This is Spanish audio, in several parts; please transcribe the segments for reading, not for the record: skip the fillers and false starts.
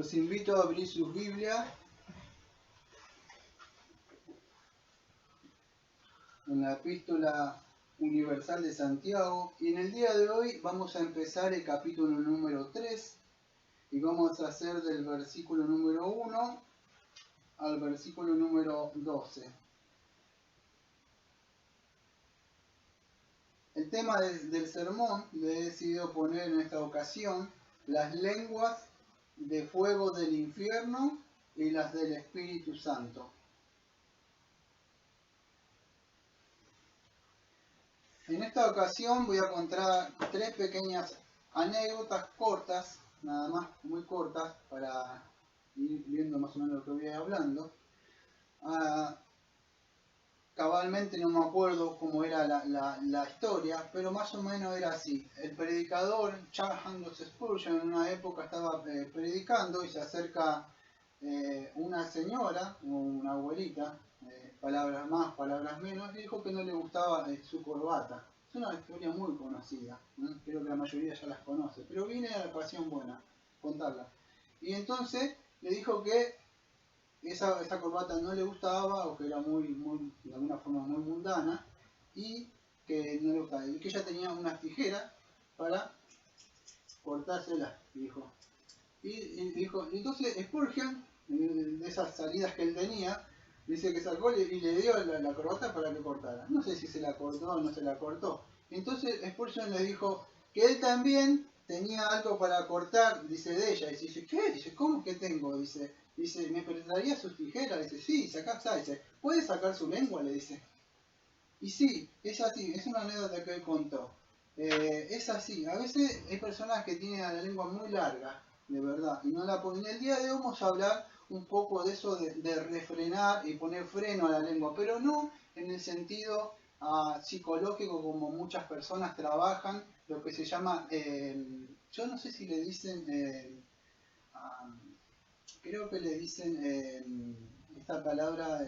Los invito a abrir sus Biblias en la Epístola Universal de Santiago, y en el día de hoy vamos a empezar el capítulo número 3 y vamos a hacer del versículo número 1 al versículo número 12. El tema del sermón le he decidido poner en esta ocasión las lenguas de fuego del infierno y las del Espíritu Santo. En esta ocasión voy a contar tres pequeñas anécdotas cortas, nada más, muy cortas, para ir viendo más o menos lo que voy hablando. Cabalmente no me acuerdo cómo era la historia, pero más o menos era así. El predicador Charles Spurgeon en una época estaba predicando y se acerca una señora, una abuelita, palabras más, palabras menos, y dijo que no le gustaba su corbata. Es una historia muy conocida, ¿no? Creo que la mayoría ya las conoce, pero viene a la ocasión buena contarla. Y entonces le dijo que esa corbata no le gustaba, o que era muy, de alguna forma muy mundana, y que no le gustaba, y que ella tenía unas tijeras para cortársela, dijo. Y dijo, entonces Spurgeon, de esas salidas que él tenía, dice que sacó y le dio la corbata para que cortara. No sé si se la cortó o no se la cortó. Entonces Spurgeon le dijo que él también tenía algo para cortar, dice, de ella. Y dice, ¿qué? Dice, ¿cómo que tengo? Dice, ¿me prestaría sus tijeras? Dice, sí, acá está. Dice, ¿puede sacar su lengua? Le dice. Y sí, es así, es una anécdota que él contó. Es así, a veces hay personas que tienen la lengua muy larga, de verdad, y no la ponen. En el día de hoy vamos a hablar un poco de eso de refrenar y poner freno a la lengua, pero no en el sentido psicológico como muchas personas trabajan, lo que se llama, yo no sé si le dicen, creo que le dicen esta palabra,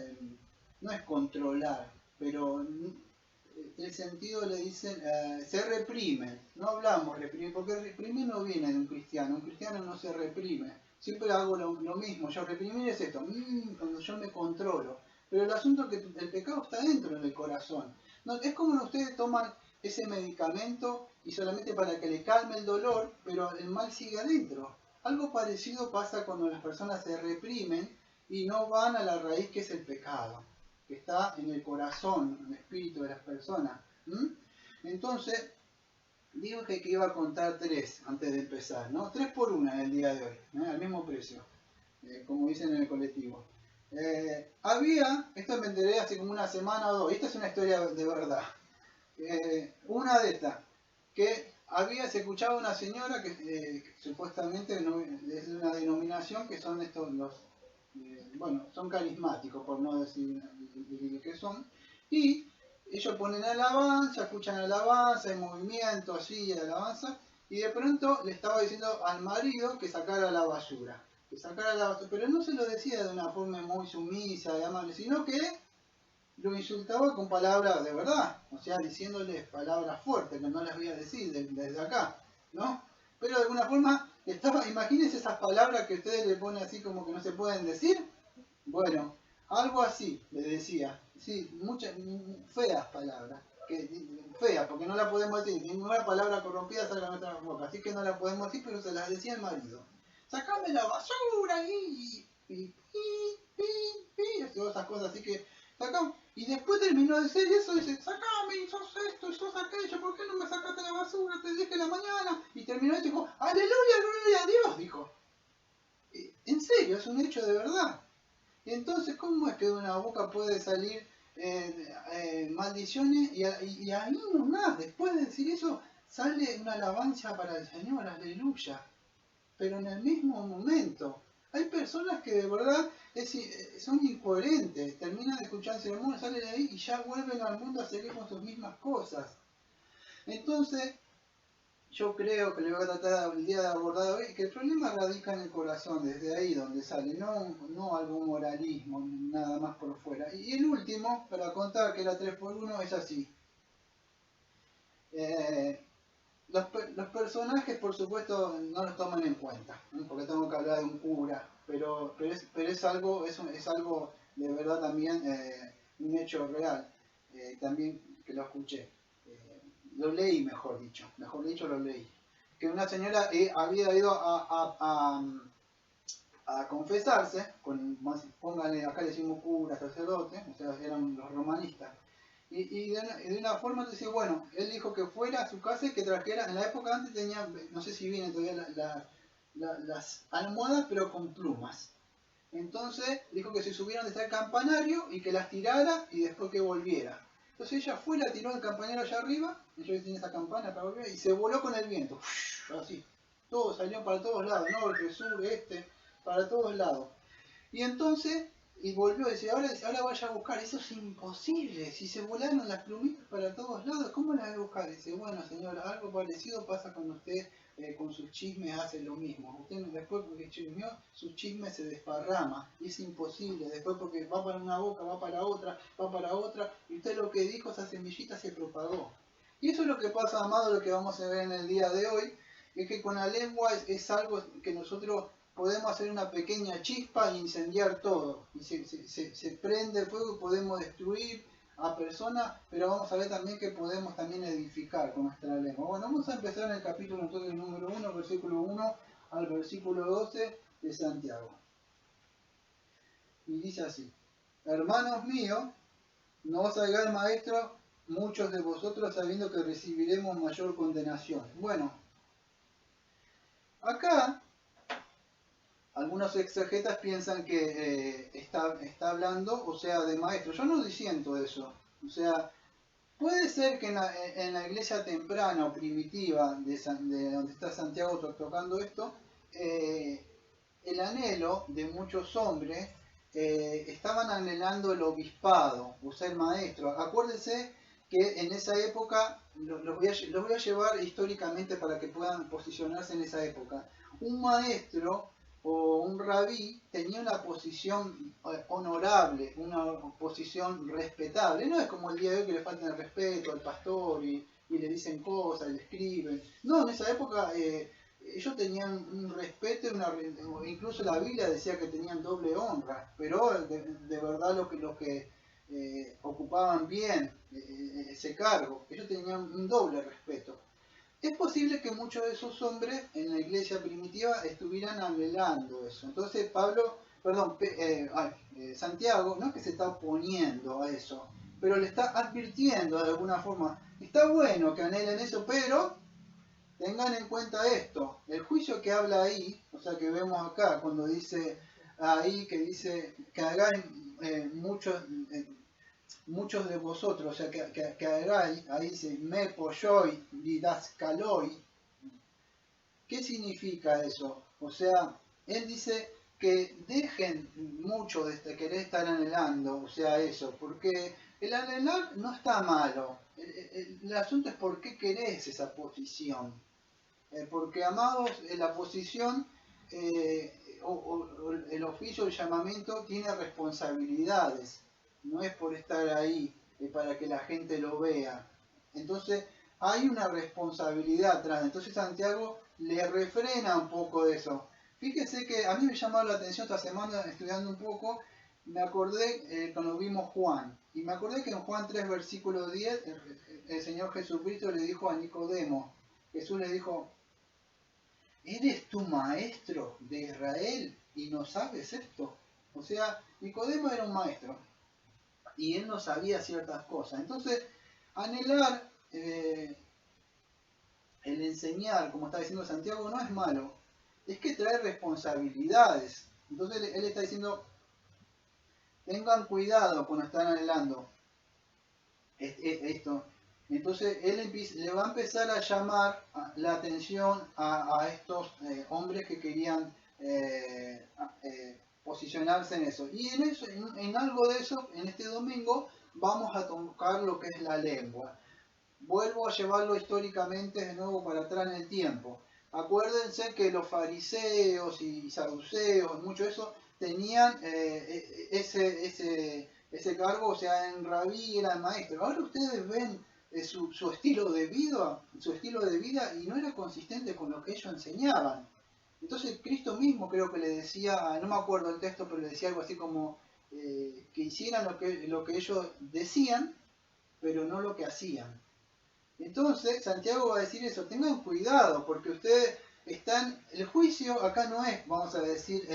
no es controlar, pero el sentido le dicen, se reprime. No hablamos reprimir, porque reprimir no viene de un cristiano no se reprime. Siempre hago lo mismo, yo reprimir es esto, cuando yo me controlo. Pero el asunto es que el pecado está dentro del corazón. No, es como ustedes toman ese medicamento y solamente para que le calme el dolor, pero el mal sigue adentro. Algo parecido pasa cuando las personas se reprimen y no van a la raíz, que es el pecado, que está en el corazón, en el espíritu de las personas. Entonces, digo que iba a contar tres antes de empezar, ¿no? 3 por 1 en el día de hoy, al mismo precio, como dicen en el colectivo. Esto me enteré hace como una semana o dos, esta es una historia de verdad. Una de estas, que se escuchaba una señora que supuestamente es de una denominación que son estos son carismáticos, por no decir que son, y ellos ponen alabanza, escuchan alabanza, hay movimiento así de alabanza, y de pronto le estaba diciendo al marido que sacara la basura, pero no se lo decía de una forma muy sumisa y amable, sino que lo insultaba con palabras de verdad, o sea, diciéndole palabras fuertes que no las voy a decir desde acá, ¿no? Pero de alguna forma imagínense esas palabras que ustedes le ponen así como que no se pueden decir. Bueno, algo así le decía, sí, muchas feas palabras, feas, porque no la podemos decir, ninguna palabra corrompida sale de nuestra boca, así que no la podemos decir, pero se las decía el marido. Sacame la basura y todas esas cosas, así que sacamos. Y después terminó de decir eso, dice, sacame, y sos esto, y sos aquello, ¿por qué no me sacaste la basura? Te dije la mañana. Y terminó y dijo, aleluya, gloria a Dios, dijo. En serio, es un hecho de verdad. Y entonces, ¿cómo es que de una boca puede salir maldiciones y ahí nomás, después de decir eso, sale una alabanza para el Señor, aleluya? Pero en el mismo momento, hay personas que de verdad son incoherentes, terminan de escuchar el sermón, salen de ahí y ya vuelven al mundo a seguir con sus mismas cosas. Entonces, yo creo que le voy a tratar el día de abordar hoy, que el problema radica en el corazón, desde ahí donde sale, no algún moralismo, nada más por fuera. Y el último, para contar que era 3 por 1, es así. Los Los personajes, por supuesto, no los toman en cuenta, ¿no? Porque tengo que hablar de un cura, pero es algo, es algo de verdad también, un hecho real, también que lo escuché. Lo leí, mejor dicho lo leí. Que una señora había ido a confesarse, pónganle, acá le decimos cura, sacerdote, o sea, eran los romanistas. Y de una forma dice, bueno, él dijo que fuera a su casa y que trajera, en la época antes tenía, no sé si vienen todavía las almohadas, pero con plumas. Entonces dijo que se subieran desde el campanario y que las tirara y después que volviera. Entonces ella fue, la tiró del campanario allá arriba, ella tiene esa campana para volver, y se voló con el viento. Así. Todo salió para todos lados, norte, sur, este, para todos lados. Y entonces, y volvió, dice, ahora vaya a buscar, eso es imposible, si se volaron las plumitas para todos lados, ¿cómo las voy a buscar? Dice, bueno señora, algo parecido pasa cuando usted con sus chismes hace lo mismo. Usted después porque chismeó, sus chismes se desparrama, y es imposible, después porque va para una boca, va para otra, y usted lo que dijo, esa semillita se propagó. Y eso es lo que pasa, amado, lo que vamos a ver en el día de hoy, es que con la lengua es algo que nosotros podemos hacer una pequeña chispa e incendiar todo. Y se prende el fuego y podemos destruir a personas, pero vamos a ver también que podemos también edificar con nuestra lengua. Bueno, vamos a empezar en el capítulo entonces número 1, versículo 1 al versículo 12 de Santiago. Y dice así: hermanos míos, no os hagáis maestros muchos de vosotros sabiendo que recibiremos mayor condenación. Bueno, acá algunos exegetas piensan que está hablando, o sea, de maestro. Yo no disiento eso. O sea, puede ser que en la iglesia temprana o primitiva de donde está Santiago tocando esto, el anhelo de muchos hombres estaban anhelando el obispado, o sea, el maestro. Acuérdense que en esa época, los voy a llevar históricamente para que puedan posicionarse en esa época. Un maestro o un rabí tenía una posición honorable, una posición respetable. No es como el día de hoy que le falta el respeto al pastor y le dicen cosas, y le escriben. No, en esa época ellos tenían un respeto, incluso la Biblia decía que tenían doble honra, pero de verdad los que ocupaban bien ese cargo, ellos tenían un doble respeto. Es posible que muchos de esos hombres en la iglesia primitiva estuvieran anhelando eso. Entonces Santiago no es que se está oponiendo a eso, pero le está advirtiendo de alguna forma. Está bueno que anhelen eso, pero tengan en cuenta esto. El juicio que habla ahí, o sea que vemos acá cuando dice ahí que dice que hagáis muchos de vosotros, o sea, que hagáis, ahí dice, me polloi didascaloi. ¿Qué significa eso? O sea, él dice que dejen mucho de querer estar anhelando, o sea, eso, porque el anhelar no está malo. El asunto es por qué querés esa posición. Porque, amados, la posición o el oficio, el llamamiento, tiene responsabilidades. No es por estar ahí para que la gente lo vea. Entonces, hay una responsabilidad atrás. Entonces, Santiago le refrena un poco de eso. Fíjese que a mí me llamó la atención esta semana, estudiando un poco, me acordé cuando vimos Juan. Y me acordé que en Juan 3, versículo 10, el Señor Jesucristo le dijo a Nicodemo, Jesús le dijo, ¿eres tú maestro de Israel y no sabes esto? O sea, Nicodemo era un maestro y él no sabía ciertas cosas. Entonces, anhelar el enseñar, como está diciendo Santiago, no es malo, es que trae responsabilidades. Entonces él está diciendo, tengan cuidado cuando están anhelando esto. Entonces él le va a empezar a llamar la atención a estos hombres que querían posicionarse en eso. Y en algo de eso, en este domingo, vamos a tocar lo que es la lengua. Vuelvo a llevarlo históricamente de nuevo para atrás en el tiempo. Acuérdense que los fariseos y saduceos, mucho eso, tenían ese cargo, o sea, en rabí era el maestro. Ahora ustedes ven su estilo de vida y no era consistente con lo que ellos enseñaban. Entonces Cristo mismo creo que le decía, no me acuerdo el texto, pero le decía algo así como que hicieran lo que ellos decían, pero no lo que hacían. Entonces Santiago va a decir eso, tengan cuidado, porque ustedes están, el juicio acá no es, vamos a decir,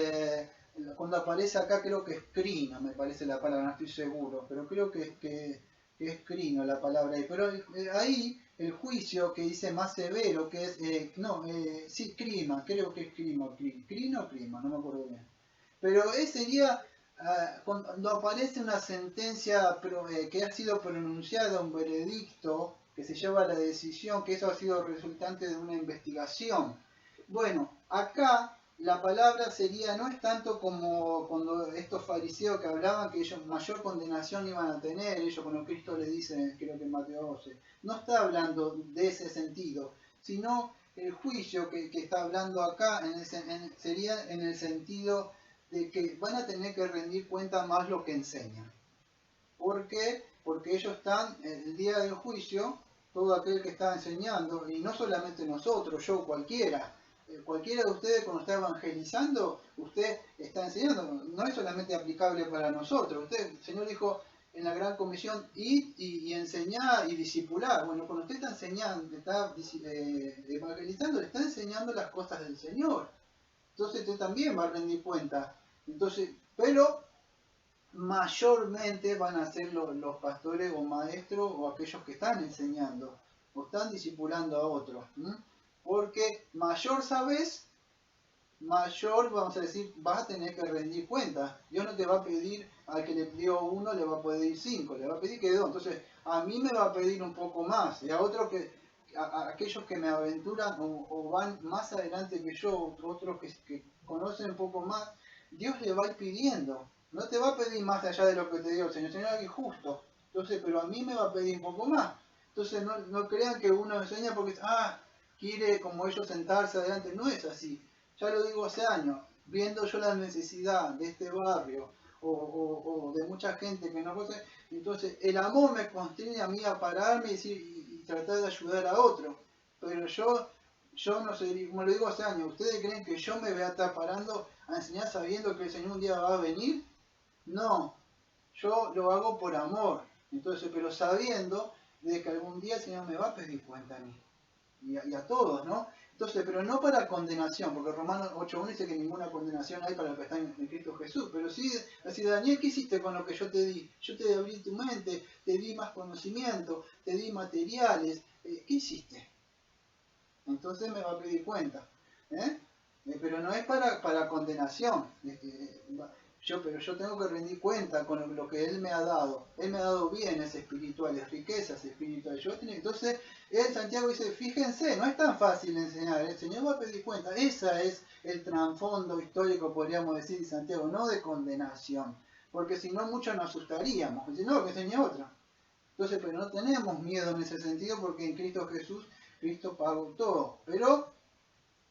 cuando aparece acá creo que es crino, me parece la palabra, no estoy seguro, pero creo que es crino la palabra ahí, pero ahí el juicio que dice más severo, que es, sí, crima, creo que es crino o crima, no me acuerdo bien. Pero ese sería cuando aparece una sentencia que ha sido pronunciada, un veredicto, que se lleva a la decisión, que eso ha sido resultante de una investigación. Bueno, acá la palabra sería, no es tanto como cuando estos fariseos que hablaban que ellos mayor condenación iban a tener, ellos cuando Cristo le dice, creo que en Mateo 12, no está hablando de ese sentido, sino el juicio que está hablando acá sería en el sentido de que van a tener que rendir cuenta más lo que enseñan. ¿Por qué? Porque ellos están, el día del juicio, todo aquel que está enseñando, y no solamente nosotros, yo, cualquiera de ustedes cuando está evangelizando, usted está enseñando, no es solamente aplicable para nosotros. El Señor dijo en la gran comisión, ir y enseñar y discipular. Bueno, cuando usted está enseñando, está evangelizando, le está enseñando las cosas del Señor. Entonces usted también va a rendir cuenta. Entonces, pero mayormente van a ser los pastores o maestros o aquellos que están enseñando o están discipulando a otros. Porque mayor sabes, mayor, vamos a decir, vas a tener que rendir cuenta. Dios no te va a pedir al que le pidió uno, le va a pedir 5, le va a pedir que 2. Entonces, a mí me va a pedir un poco más. Y a otros a aquellos que me aventuran o van más adelante que yo, otros que conocen un poco más, Dios le va a ir pidiendo. No te va a pedir más allá de lo que te dio el Señor. El Señor es justo. Entonces, pero a mí me va a pedir un poco más. Entonces, no crean que uno enseña porque, quiere como ellos sentarse adelante. No es así. Ya lo digo hace años. Viendo yo la necesidad de este barrio o de mucha gente que no conoce, entonces el amor me constriñe a mí a pararme y decir, y tratar de ayudar a otro. Pero yo no sé, como lo digo hace años, ¿ustedes creen que yo me voy a estar parando a enseñar sabiendo que el Señor un día va a venir? No, yo lo hago por amor. Entonces, pero sabiendo de que algún día el Señor me va a pedir cuenta a mí y a todos, ¿no? Entonces, pero no para condenación, porque Romanos 8.1 dice que ninguna condenación hay para los que están en Cristo Jesús, pero sí, así, Daniel, ¿qué hiciste con lo que yo te di? Yo te abrí tu mente, te di más conocimiento, te di materiales, ¿qué hiciste? Entonces me va a pedir cuenta, pero no es para condenación, pero yo tengo que rendir cuenta con lo que Él me ha dado. Él me ha dado bienes espirituales, riquezas espirituales. Entonces, Santiago dice, fíjense, no es tan fácil enseñar, el Señor va a pedir cuenta. Ese es el trasfondo histórico, podríamos decir, de Santiago, no de condenación. Porque si no, muchos nos asustaríamos. Si no, que enseñe otra. Entonces, pero no tenemos miedo en ese sentido porque en Cristo Jesús, Cristo pagó todo. Pero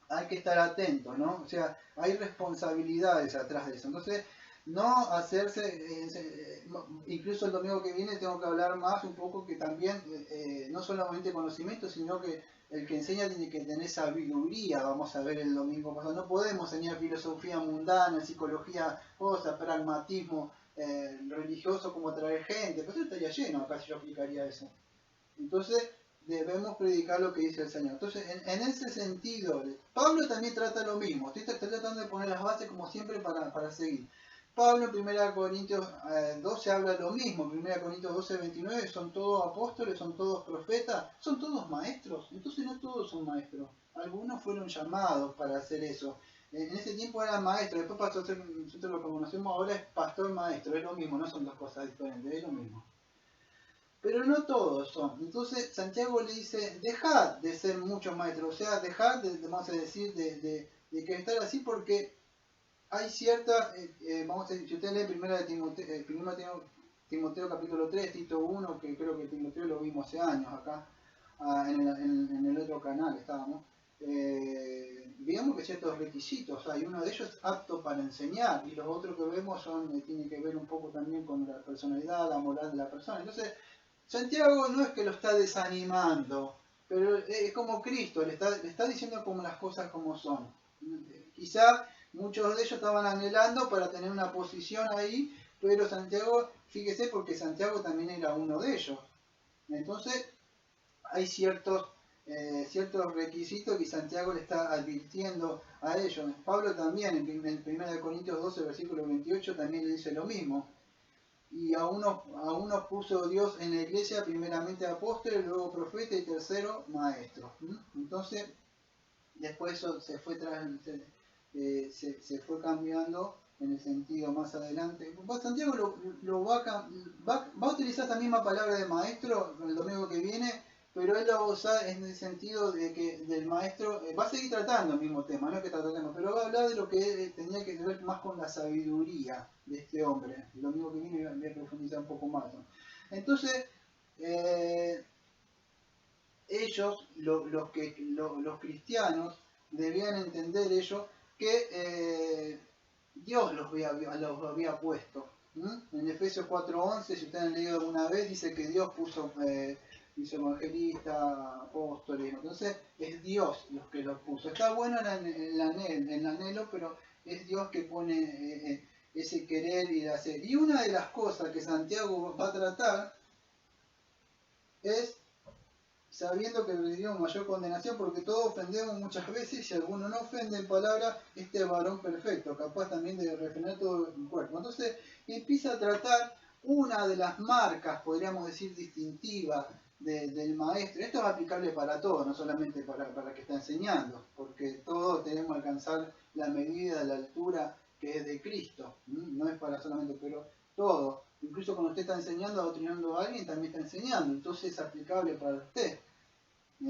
hay que estar atentos, ¿no? O sea, hay responsabilidades atrás de eso. Entonces, no hacerse, incluso el domingo que viene tengo que hablar más un poco que también, no solamente conocimiento, sino que el que enseña tiene que tener sabiduría, vamos a ver el domingo pasado. No podemos enseñar filosofía mundana, psicología, cosas, pragmatismo religioso como atraer gente, pues estaría lleno acá si yo aplicaría eso. Entonces, debemos predicar lo que dice el Señor. Entonces, en ese sentido, Pablo también trata lo mismo. Estoy tratando de poner las bases como siempre para seguir. Pablo en 1 Corintios 12 habla lo mismo. 1 Corintios 12, 29, son todos apóstoles, son todos profetas, son todos maestros. Entonces no todos son maestros. Algunos fueron llamados para hacer eso. En ese tiempo era maestro, después pasó a ser, nosotros lo que conocemos ahora es pastor maestro. Es lo mismo, no son dos cosas diferentes, es lo mismo. Pero no todos son. Entonces Santiago le dice, dejad de ser muchos maestros, o sea, dejad vamos a decir, de que estar así porque hay cierta, vamos a decir, si usted lee primero Timoteo capítulo 3, Tito 1, que creo que Timoteo lo vimos hace años acá, en el otro canal estábamos, digamos que ciertos requisitos hay, uno de ellos es apto para enseñar y los otros que vemos tienen que ver un poco también con la personalidad, la moral de la persona. Entonces, Santiago no es que lo está desanimando, pero es como Cristo, le está diciendo como las cosas como son. Quizá muchos de ellos estaban anhelando para tener una posición ahí, pero Santiago, fíjese, porque Santiago también era uno de ellos. Entonces, hay ciertos requisitos que Santiago le está advirtiendo a ellos. Pablo también, en 1 Corintios 12, versículo 28, también le dice lo mismo. Y a unos puso Dios en la iglesia, primeramente apóstoles, luego profeta y tercero maestro. Entonces, después eso se fue cambiando en el sentido más adelante. Santiago va a utilizar esta misma palabra de maestro el domingo que viene, pero él la va a usar en el sentido de que del maestro va a seguir tratando el mismo tema, no es que está tratando, pero va a hablar de lo que tenía que ver más con la sabiduría de este hombre. El domingo que viene voy a profundizar un poco más. Entonces, ellos, los cristianos, debían entender ellos que Dios los había puesto. En Efesios 4:11, si ustedes han leído alguna vez, dice que Dios hizo evangelistas, apóstoles, entonces es Dios los que los puso. Está bueno el anhelo, pero es Dios que pone ese querer y hacer. Y una de las cosas que Santiago va a tratar es sabiendo que recibimos mayor condenación, porque todos ofendemos muchas veces, y si alguno no ofende en palabra, este varón perfecto, capaz también de refrenar todo el cuerpo. Entonces empieza a tratar una de las marcas, podríamos decir, distintivas del maestro. Esto es aplicable para todos, no solamente para el que está enseñando, porque todos tenemos que alcanzar la medida, la altura que es de Cristo. No es para solamente, pero todo. Incluso cuando usted está enseñando, adoctrinando a alguien, también está enseñando. Entonces es aplicable para usted. Y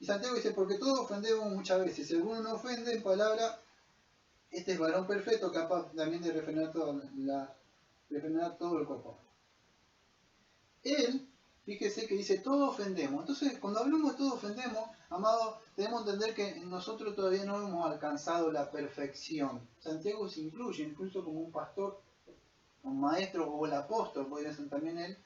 Santiago dice, porque todos ofendemos muchas veces. Si alguno no ofende en palabra, este es varón perfecto, capaz también de refrenar todo el cuerpo. Él, fíjese que dice, todos ofendemos. Entonces, cuando hablamos de todos ofendemos, amados, debemos entender que nosotros todavía no hemos alcanzado la perfección. Santiago se incluye, incluso como un pastor, un maestro o el apóstol, podría ser también él.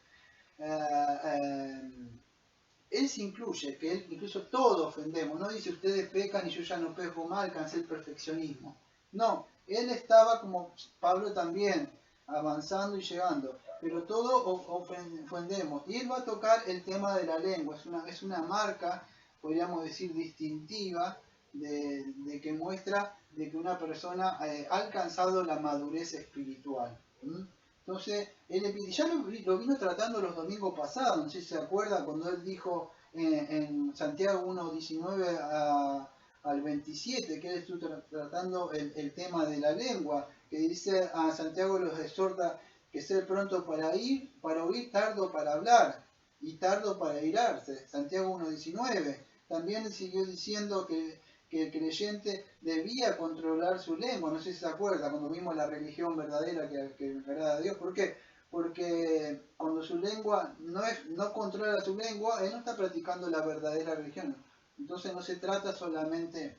Él se incluye, que él incluso todos ofendemos. No dice ustedes pecan y yo ya no peco más, alcancé el perfeccionismo. No, él estaba como Pablo también, avanzando y llegando. Pero todos ofendemos. Y él va a tocar el tema de la lengua. Es una marca, podríamos decir, distintiva de que muestra de que una persona ha alcanzado la madurez espiritual. Entonces, ya lo vino tratando los domingos pasados, no sé si se acuerda, cuando él dijo en Santiago 1:19 al 27, que él estuvo tratando el tema de la lengua, que dice a Santiago los exhorta que ser pronto para oír, tardo para hablar y tardo para irarse. Santiago 1:19. También siguió diciendo que el creyente debía controlar su lengua. No sé si se acuerda cuando vimos la religión verdadera que agrada a Dios. ¿Por qué? Porque cuando su lengua no controla su lengua, él no está practicando la verdadera religión. Entonces no se trata solamente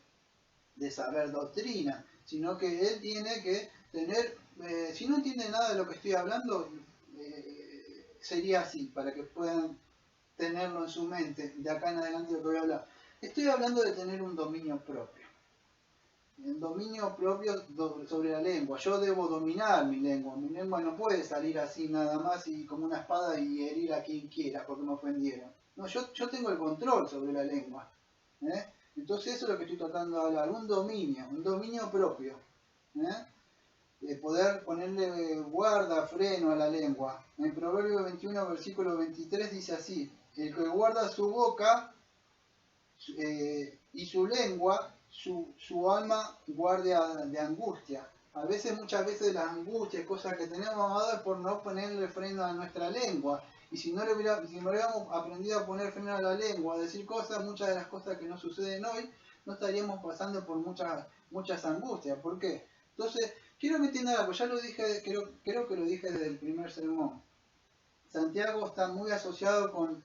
de saber doctrina, sino que él tiene que tener, si no entiende nada de lo que estoy hablando, sería así, para que puedan tenerlo en su mente de acá en adelante lo que voy a hablar. Estoy hablando de tener un dominio propio. El dominio propio sobre la lengua. Yo debo dominar mi lengua. Mi lengua no puede salir así nada más y como una espada y herir a quien quiera porque me ofendieron. No, yo tengo el control sobre la lengua. Entonces eso es lo que estoy tratando de hablar. Un dominio propio. De poder ponerle guarda, freno a la lengua. En Proverbios 21, versículo 23 dice así: el que guarda su boca y su lengua, su alma guardia de angustia. Muchas veces las angustias, cosas que tenemos, amados, es por no ponerle freno a nuestra lengua. Y si no hubiéramos aprendido a poner freno a la lengua, a decir cosas, muchas de las cosas que nos suceden hoy, no estaríamos pasando por muchas angustias. ¿Por qué? Entonces, quiero que entiendan algo, ya lo dije, creo que lo dije desde el primer sermón. Santiago está muy asociado con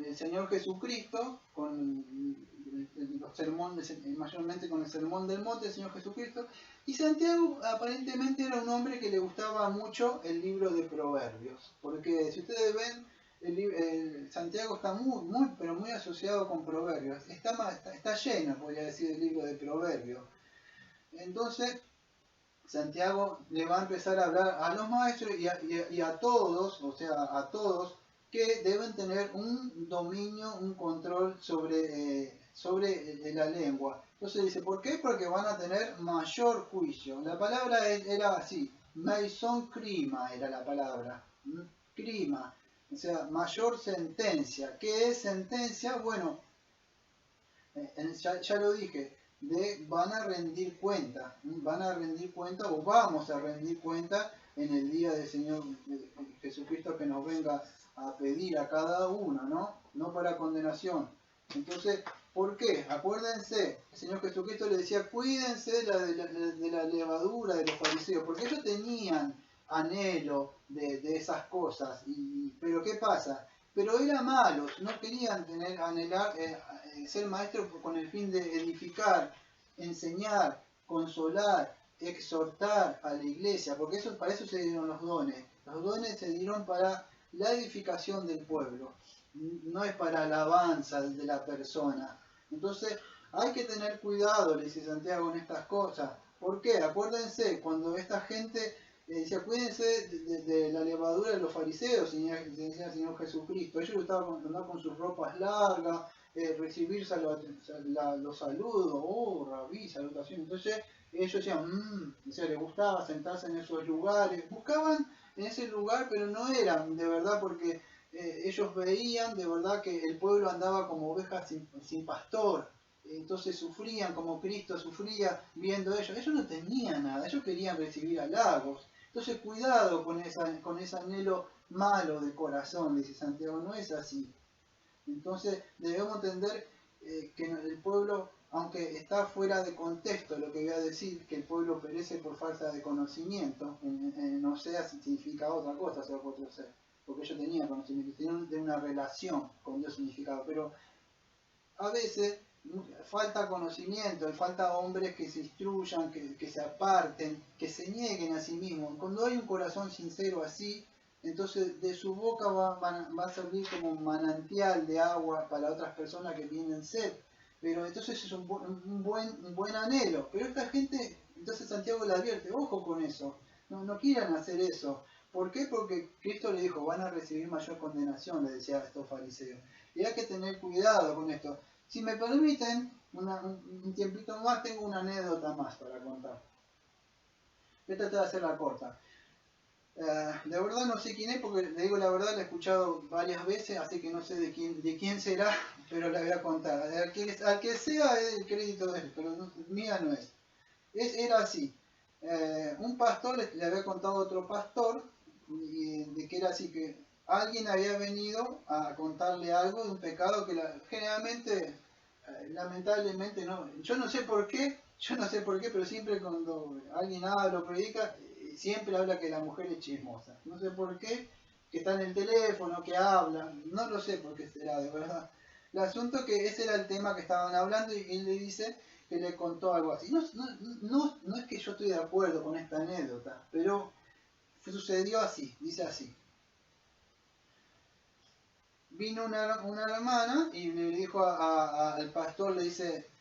el Señor Jesucristo, con los sermones, mayormente con el sermón del monte del Señor Jesucristo, y Santiago aparentemente era un hombre que le gustaba mucho el libro de Proverbios, porque si ustedes ven, Santiago está pero muy asociado con Proverbios. Está lleno, podría decir, el libro de Proverbios. Entonces, Santiago le va a empezar a hablar a los maestros y a todos, o sea, a todos, que deben tener un dominio, un control sobre la lengua. Entonces dice, ¿por qué? Porque van a tener mayor juicio. La palabra era así, maison crima era la palabra, crima, o sea, mayor sentencia. ¿Qué es sentencia? Bueno, ya lo dije, van a rendir cuenta o vamos a rendir cuenta en el día del Señor Jesucristo que nos venga a pedir a cada uno, ¿no? No para condenación. Entonces, ¿por qué? Acuérdense, el Señor Jesucristo le decía, cuídense de la levadura de los fariseos, porque ellos tenían anhelo de esas cosas, pero ¿qué pasa? Pero eran malos, no querían ser maestros con el fin de edificar, enseñar, consolar, exhortar a la iglesia, porque para eso se dieron los dones. Los dones se dieron para la edificación del pueblo, no es para alabanza de la persona. Entonces hay que tener cuidado, le dice Santiago, en estas cosas. ¿Por qué? Acuérdense, cuando esta gente decía, cuídense de la levadura de los fariseos, decía el Señor Jesucristo. Ellos estaban andando con sus ropas largas, recibir los saludos, rabí, salutación. Entonces ellos decían, o sea, les gustaba sentarse en esos lugares. Buscaban en ese lugar, pero no eran de verdad, porque ellos veían de verdad que el pueblo andaba como ovejas sin pastor. Entonces sufrían como Cristo sufría viendo ellos. Ellos no tenían nada, ellos querían recibir halagos. Entonces cuidado con ese anhelo malo de corazón, dice Santiago, no es así. Entonces debemos entender que el pueblo, aunque está fuera de contexto lo que voy a decir, que el pueblo perece por falta de conocimiento, no sea si significa otra cosa, sea por otro ser, porque ellos tenían conocimiento, tenían una relación con Dios significado, pero a veces falta conocimiento, falta hombres que se instruyan, que se aparten, que se nieguen a sí mismos. Cuando hay un corazón sincero así, entonces de su boca va a servir como un manantial de agua para otras personas que tienen sed. Pero entonces es un buen anhelo. Pero esta gente, entonces Santiago le advierte, ojo con eso, no quieran hacer eso. ¿Por qué? Porque Cristo le dijo, van a recibir mayor condenación, le decía a estos fariseos. Y hay que tener cuidado con esto. Si me permiten un tiempito más, tengo una anécdota más para contar. Voy a tratar de hacerla corta. De verdad no sé quién es, porque le digo la verdad, la he escuchado varias veces, así que no sé de quién será, pero la voy a contar. Al que sea el crédito de él, pero mía no es. Era así. Un pastor le había contado a otro pastor de que era así, que alguien había venido a contarle algo de un pecado que generalmente, lamentablemente, no. Yo no sé por qué, pero siempre cuando alguien habla o predica, siempre habla que la mujer es chismosa. No sé por qué, que está en el teléfono, que habla, no lo sé por qué será, de verdad. El asunto es que ese era el tema que estaban hablando y él le dice que le contó algo así. No es que yo estoy de acuerdo con esta anécdota, pero sucedió así, dice así. Vino una hermana y le dijo al pastor, le dice,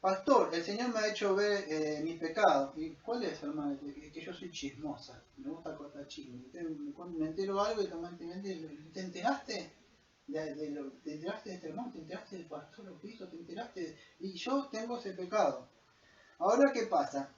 pastor, el Señor me ha hecho ver mis pecados. ¿Y cuál es, hermano? Que yo soy chismosa, me gusta cortar chisme. Me entero algo y ¿te enteraste? ¿Te enteraste de este hermano? ¿Te enteraste del pastor lo que hizo? ¿Te enteraste? Y yo tengo ese pecado. Ahora, ¿qué pasa?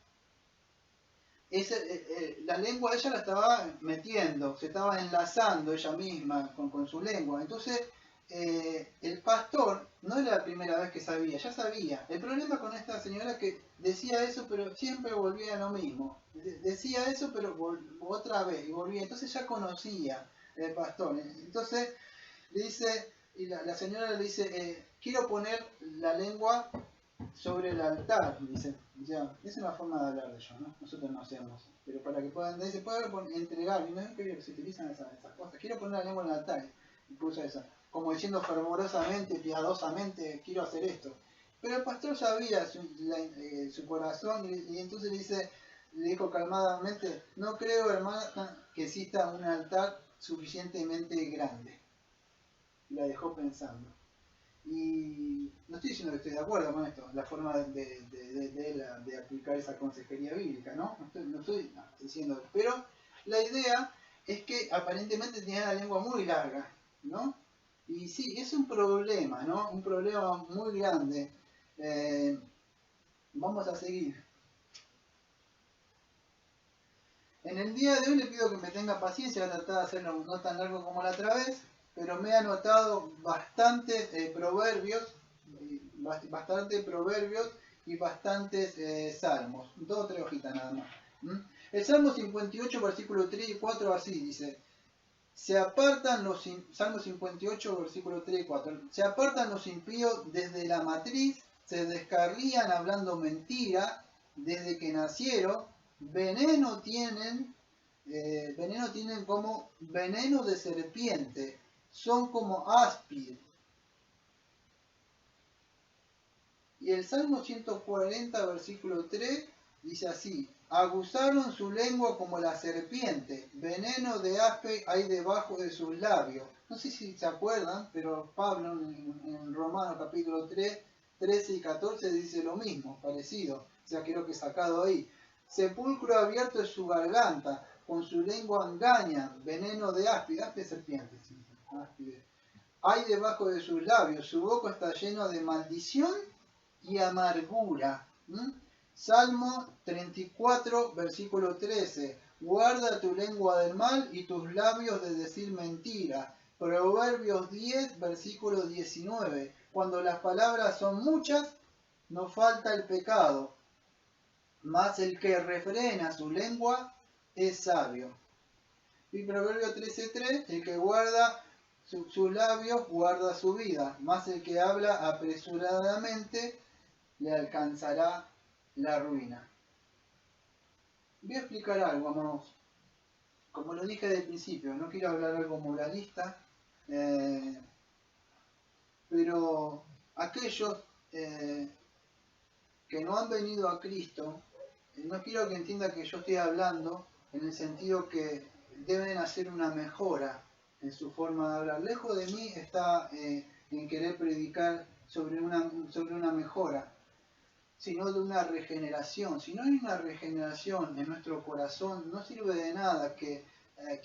La lengua ella la estaba metiendo, se estaba enlazando ella misma con su lengua. Entonces, el pastor no era la primera vez que sabía, ya sabía. El problema con esta señora es que decía eso, pero siempre volvía a lo mismo. Decía eso, pero otra vez, y volvía. Entonces ya conocía el pastor. Entonces, le dice, y la señora le dice, quiero poner la lengua sobre el altar, dice. Ya, es una forma de hablar de ellos, ¿no? Nosotros no hacemos. Pero para que puedan, se puede entregar, y no es que se utilizan esas cosas. Quiero poner la lengua en el altar, y puso esa. Como diciendo fervorosamente, piadosamente, quiero hacer esto. Pero el pastor sabía su corazón, y entonces le dijo calmadamente, no creo, hermana, que exista un altar suficientemente grande. y la dejó pensando. Y no estoy diciendo que estoy de acuerdo con esto, la forma de aplicar esa consejería bíblica, ¿no? No estoy diciendo, pero la idea es que aparentemente tenía la lengua muy larga, ¿no? Y sí, es un problema, ¿no? Un problema muy grande. Vamos a seguir. En el día de hoy le pido que me tenga paciencia, voy a tratar de hacerlo no tan largo como la otra vez, pero me he anotado bastantes proverbios, y bastantes salmos, 2 o 3 hojitas nada más. El Salmo 58, versículo 3 y 4, así dice: se apartan los Salmo 58, versículo 3 y 4. Se apartan los impíos desde la matriz, se descarrían hablando mentira desde que nacieron, veneno tienen como veneno de serpiente, son como áspid. Y el Salmo 140, versículo 3, dice así: aguzaron su lengua como la serpiente, veneno de áspid hay debajo de sus labios. No sé si se acuerdan, pero Pablo en Romanos capítulo 3, 13 y 14 dice lo mismo, parecido. O sea, creo que sacado ahí. Sepulcro abierto es su garganta, con su lengua engañan, veneno de áspid, áspid serpiente, sí, áspid. Hay debajo de sus labios, su boca está llena de maldición y amargura. Salmo 34, versículo 13. Guarda tu lengua del mal y tus labios de decir mentira. Proverbios 10, versículo 19. Cuando las palabras son muchas, no falta el pecado, mas el que refrena su lengua es sabio. Y Proverbio 13:3, el que guarda sus labios guarda su vida, mas el que habla apresuradamente le alcanzará la ruina. Voy a explicar algo, amados. Como lo dije del principio, no quiero hablar algo moralista, pero aquellos que no han venido a Cristo, no quiero que entienda que yo estoy hablando en el sentido que deben hacer una mejora en su forma de hablar. Lejos de mí está en querer predicar sobre una mejora, sino de una regeneración. Si no hay una regeneración en nuestro corazón, no sirve de nada que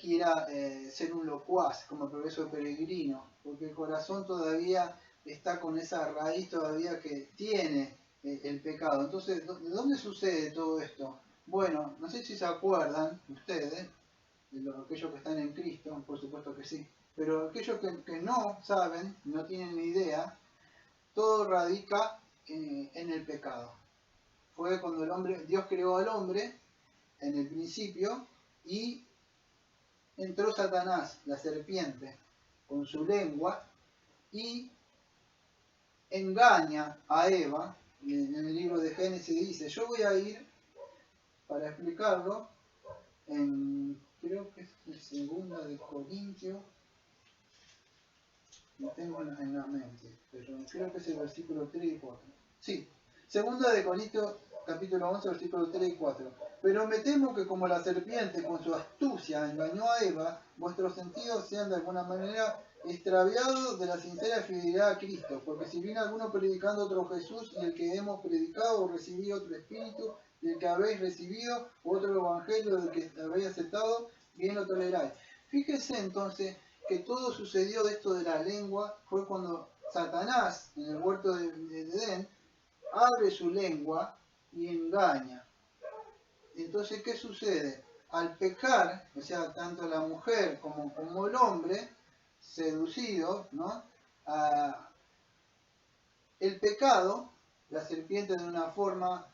quiera ser un locuaz como el profesor Peregrino, porque el corazón todavía está con esa raíz todavía que tiene el pecado. Entonces, ¿de dónde sucede todo esto? Bueno, no sé si se acuerdan ustedes, aquellos que están en Cristo, por supuesto que sí, pero aquellos que no saben, no tienen ni idea, todo radica en el pecado. Fue cuando Dios creó al hombre en el principio y entró Satanás, la serpiente, con su lengua y engaña a Eva. En el libro de Génesis dice, yo voy a ir para explicarlo creo que es el segunda de Corintios, no tengo en la mente, pero creo que es el versículo 3 y 4. Sí, segunda de Corintios capítulo 11, versículo 3 y 4. Pero me temo que como la serpiente con su astucia engañó a Eva, vuestros sentidos sean de alguna manera extraviados de la sincera fidelidad a Cristo. Porque si viene alguno predicando otro Jesús y el que hemos predicado o recibí otro espíritu del que habéis recibido, otro evangelio del que habéis aceptado, bien lo toleráis. Fíjese entonces que todo sucedió de esto de la lengua, fue cuando Satanás en el huerto de Edén abre su lengua y engaña. Entonces, ¿qué sucede? Al pecar, o sea, tanto la mujer como el hombre, seducido, ¿no? El pecado, la serpiente de una forma,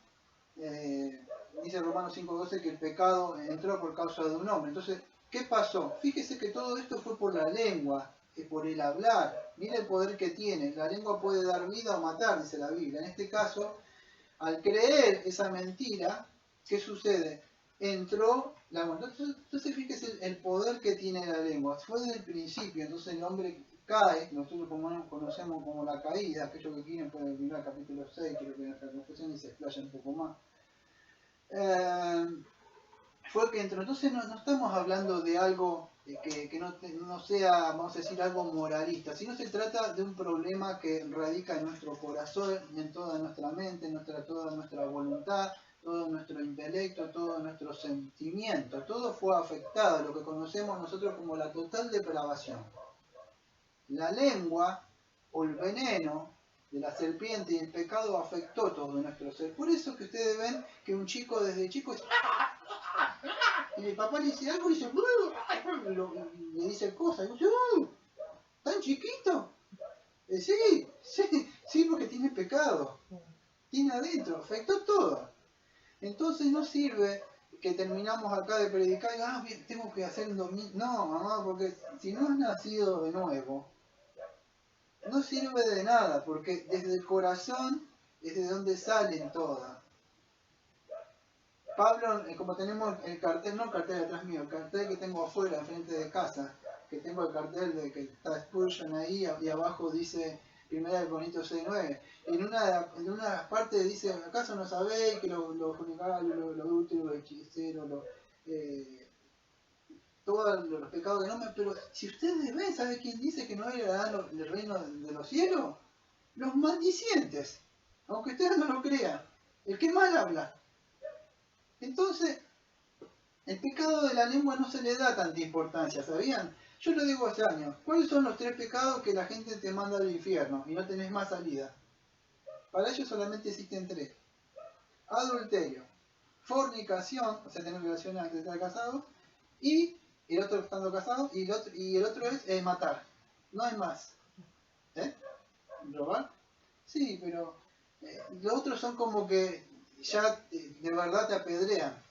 dice Romanos 5:12 que el pecado entró por causa de un hombre. Entonces, ¿qué pasó? Fíjese que todo esto fue por la lengua, por el hablar. Mire el poder que tiene. La lengua puede dar vida o matar, dice la Biblia. En este caso, al creer esa mentira, ¿qué sucede? Entró la lengua. Entonces fíjese el poder que tiene la lengua. Fue desde el principio, entonces el hombre cae, nosotros conocemos como la caída, aquellos que quieren pueden mirar el capítulo 6, creo que en nuestra confesión y se explaya un poco más. fue que entró. Entonces no estamos hablando de algo que no sea, vamos a decir, algo moralista, sino se trata de un problema que radica en nuestro corazón, en toda nuestra mente, en toda nuestra voluntad, todo nuestro intelecto, todo nuestro sentimiento. Todo fue afectado, lo que conocemos nosotros como la total depravación. La lengua o el veneno de la serpiente y el pecado afectó todo nuestro ser. Por eso que ustedes ven que un chico desde chico dice, y el papá le dice algo y dice, le dice cosas, y dice, ¿tan chiquito? Sí, porque tiene pecado, tiene adentro, afectó todo. Entonces no sirve que terminamos acá de predicar y bien, tengo que hacer un domingo. No, mamá, porque si no has nacido de nuevo, no sirve de nada, porque desde el corazón es de donde salen todas. Pablo, como tenemos el cartel, no el cartel detrás mío, el cartel que tengo afuera, enfrente de casa, que tengo el cartel de que está Spurgeon ahí, y abajo dice 1 Corintios 6:9. En una parte dice, ¿acaso no sabéis que los funerarios, los adúlteros, los hechiceros, todos los pecados que no me... Pero si ustedes ven, ¿sabe quién dice que no heredarán el reino de los cielos? Los maldicientes, aunque ustedes no lo crean, el que mal habla. Entonces, el pecado de la lengua no se le da tanta importancia, ¿sabían? Yo lo digo hace años. ¿Cuáles son los 3 pecados que la gente te manda al infierno y no tenés más salida? Para ellos solamente existen 3. Adulterio, fornicación, o sea, tener relaciones antes de estar casado, y el otro estando casado, y el otro es matar. No hay más. ¿Robar? Sí, pero los otros son como que ya de verdad te apedrean.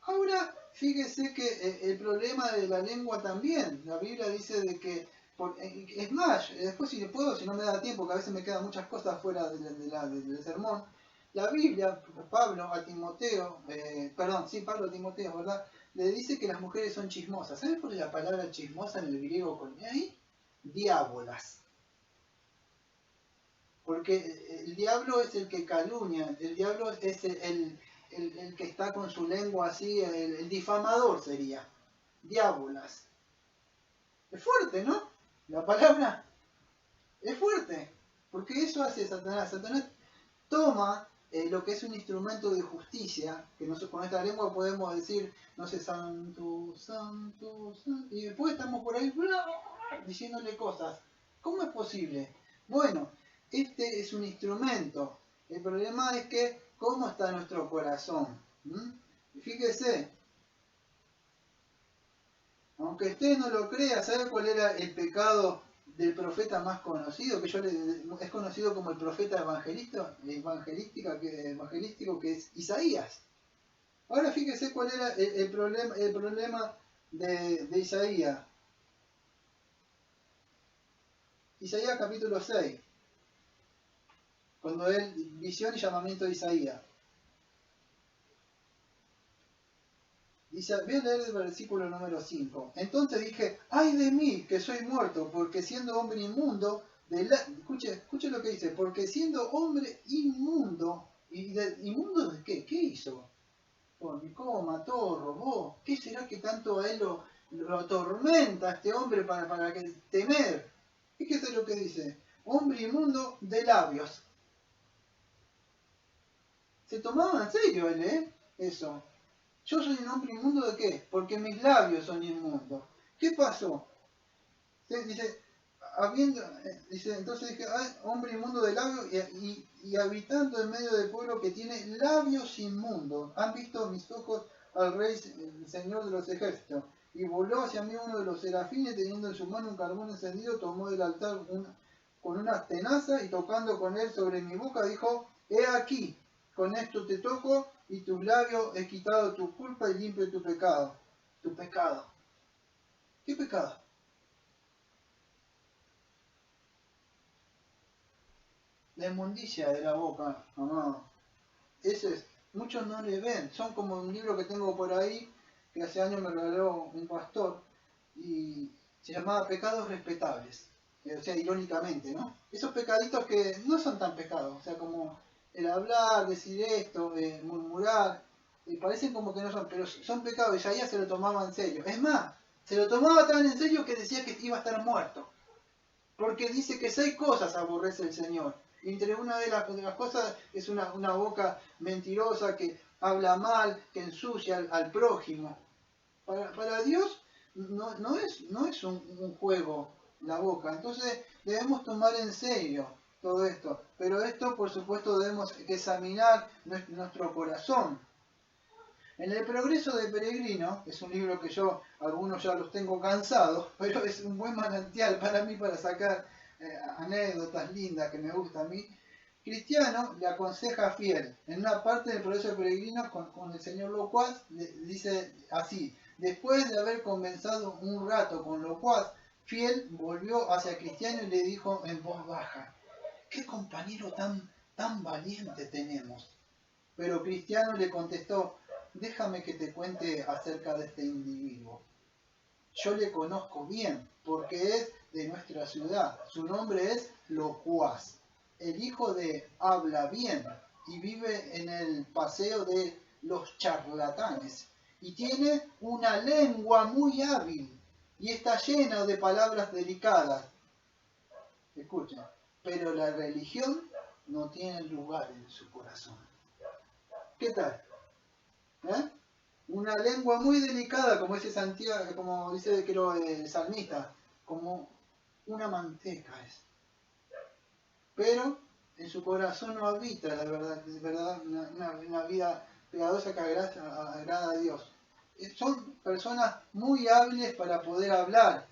Ahora, fíjese que el problema de la lengua también, la Biblia dice de que, es más, después si puedo, si no me da tiempo, que a veces me quedan muchas cosas fuera del sermón, la Biblia, Pablo a Timoteo, Pablo a Timoteo, ¿verdad? Le dice que las mujeres son chismosas. ¿Saben cuál es la palabra chismosa en el griego con ahí? Diábolas. Porque el diablo es el que calumnia, el diablo es el que está con su lengua así, el difamador sería. Diábolas. Es fuerte, ¿no? La palabra es fuerte. Porque eso hace Satanás. Satanás toma lo que es un instrumento de justicia, que nosotros con esta lengua podemos decir, no sé, santo, santo, santo, y después estamos por ahí diciéndole cosas. ¿Cómo es posible? Bueno, este es un instrumento. El problema es que, ¿cómo está nuestro corazón? Fíjese, aunque usted no lo crea, ¿sabe cuál era el pecado del profeta más conocido? Es conocido como el profeta evangelístico, que es Isaías. Ahora fíjese cuál era el problema de Isaías. Isaías capítulo 6. Cuando él, visión y llamamiento de Isaías. Dice, voy a leer el versículo número 5. Entonces dije, ¡ay de mí, que soy muerto! Porque siendo hombre inmundo, escuche lo que dice, porque siendo hombre inmundo, ¿inmundo de qué? ¿Qué hizo? Fornicó, mató, robó. ¿Qué será que tanto a él lo atormenta a este hombre para que temer? Fíjese lo que dice, hombre inmundo de labios. Se tomaba en serio él, eso. Yo soy un hombre inmundo ¿de qué? Porque mis labios son inmundos. ¿Qué pasó? Dice, entonces dije, hombre inmundo de labios y habitando en medio del pueblo que tiene labios inmundos. Han visto mis ojos al rey, el Señor de los ejércitos. Y voló hacia mí uno de los serafines, teniendo en su mano un carbón encendido, tomó del altar con una tenaza y tocando con él sobre mi boca, dijo, he aquí, con esto te toco y tus labios he quitado tu culpa y limpio tu pecado. Tu pecado. ¿Qué pecado? La inmundicia de la boca, amado. Ese es, muchos no le ven. Son como un libro que tengo por ahí, que hace años me regaló un pastor, y se llamaba Pecados Respetables. O sea, irónicamente, ¿no? Esos pecaditos que no son tan pecados, o sea, como el hablar, decir esto, murmurar, y parecen como que no son, pero son pecados. Isaías se lo tomaba en serio. Es más, se lo tomaba tan en serio que decía que iba a estar muerto. Porque dice que 6 cosas aborrece el Señor. Y entre una de las cosas es una boca mentirosa que habla mal, que ensucia al prójimo. Para Dios no es un juego la boca. Entonces debemos tomar en serio todo esto. Pero esto, por supuesto, debemos examinar nuestro corazón. En el Progreso de Peregrino, es un libro que yo, algunos ya los tengo cansados, pero es un buen manantial para mí para sacar anécdotas lindas que me gustan a mí. Cristiano le aconseja a Fiel, en una parte del Progreso de Peregrino con el señor Locuaz, dice así: después de haber conversado un rato con Locuaz, Fiel volvió hacia Cristiano y le dijo en voz baja: ¿qué compañero tan valiente tenemos? Pero Cristiano le contestó: déjame que te cuente acerca de este individuo. Yo le conozco bien, porque es de nuestra ciudad. Su nombre es Locuaz, el hijo de Habla Bien, y vive en el paseo de los charlatanes. Y tiene una lengua muy hábil, y está llena de palabras delicadas. Escuchen, pero la religión no tiene lugar en su corazón. ¿Qué tal? ¿Eh? Una lengua muy delicada, como dice Santiago, como dice creo el salmista, como una manteca es. Pero en su corazón no habita la verdad, una vida piadosa que agrada a Dios. Son personas muy hábiles para poder hablar,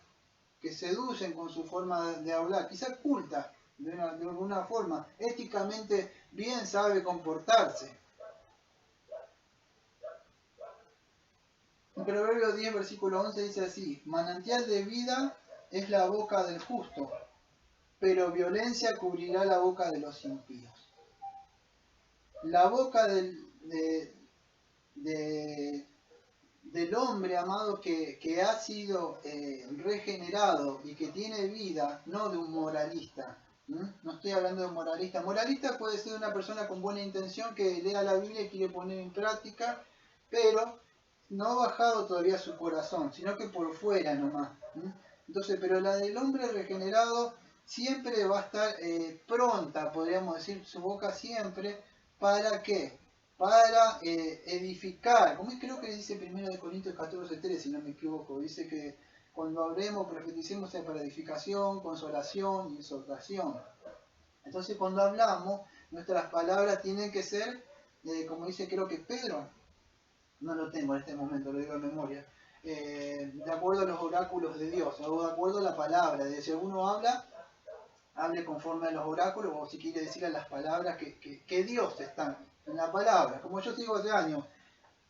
que seducen con su forma de hablar, quizás culta de alguna forma, éticamente bien sabe comportarse. En Proverbios 10, versículo 11 dice así: manantial de vida es la boca del justo, pero violencia cubrirá la boca de los impíos. La boca del hombre, amado, que ha sido regenerado y que tiene vida, no de un moralista. No estoy hablando de un moralista. Moralista puede ser una persona con buena intención que lea la Biblia y quiere poner en práctica, pero no ha bajado todavía su corazón, sino que por fuera nomás. Entonces, pero la del hombre regenerado siempre va a estar pronta, podríamos decir, su boca siempre, ¿para qué? Para edificar. Como creo que dice 1 Corintios 14:3, si no me equivoco, dice que cuando hablemos, profeticemos sea para edificación, consolación y exhortación. Entonces, cuando hablamos, nuestras palabras tienen que ser, como dice creo que Pedro, no lo tengo en este momento, lo digo de memoria, de acuerdo a los oráculos de Dios, o de acuerdo a la palabra. De si uno hable conforme a los oráculos, o si quiere decir a las palabras que Dios está en la palabra. Como yo digo hace años,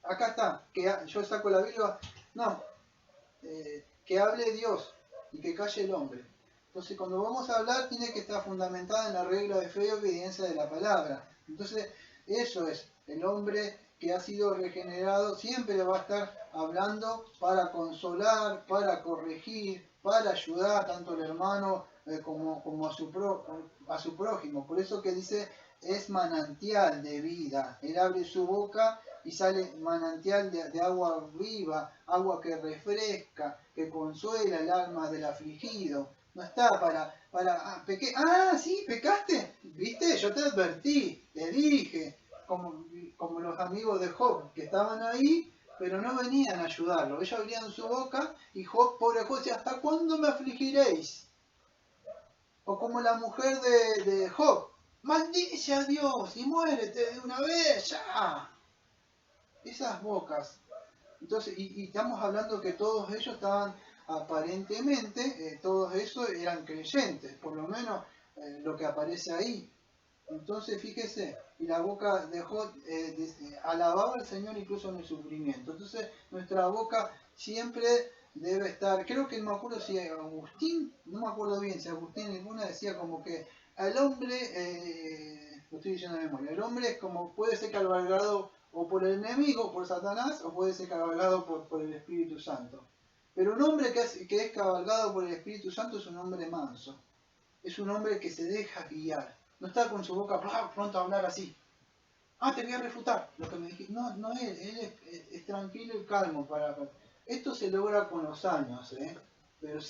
acá está, que yo saco la Biblia, no, que hable Dios y que calle el hombre. Entonces, cuando vamos a hablar, tiene que estar fundamentada en la regla de fe y obediencia de la palabra. Entonces, eso es, el hombre que ha sido regenerado siempre va a estar hablando para consolar, para corregir, para ayudar tanto al hermano como a su prójimo. Por eso que dice, es manantial de vida. Él abre su boca y sale manantial de agua viva, agua que refresca, que consuela el alma del afligido. No está pequé. Sí, pecaste. ¿Viste? Yo te advertí, te dije. Como los amigos de Job, que estaban ahí, pero no venían a ayudarlo. Ellos abrían su boca y Job, pobre Job, decía: ¿hasta cuándo me afligiréis? O como la mujer de Job: maldice a Dios y muérete de una vez ya. Esas bocas. Entonces, y estamos hablando que todos ellos estaban aparentemente, todos esos eran creyentes, por lo menos lo que aparece ahí. Entonces, fíjese, y la boca de Job alababa al Señor incluso en el sufrimiento. Entonces, nuestra boca siempre debe estar, creo que no me acuerdo si Agustín, no me acuerdo bien si Agustín alguna decía como que al hombre, lo estoy diciendo de memoria, el hombre es como, puede ser cabalgado o por el enemigo, por Satanás, o puede ser cabalgado por el Espíritu Santo. Pero un hombre que es cabalgado por el Espíritu Santo es un hombre manso, es un hombre que se deja guiar. No está con su boca pronto a hablar así. Ah, te voy a refutar lo que me dijiste. No, no él es tranquilo y calmo. Esto se logra con los años, ¿eh? Pero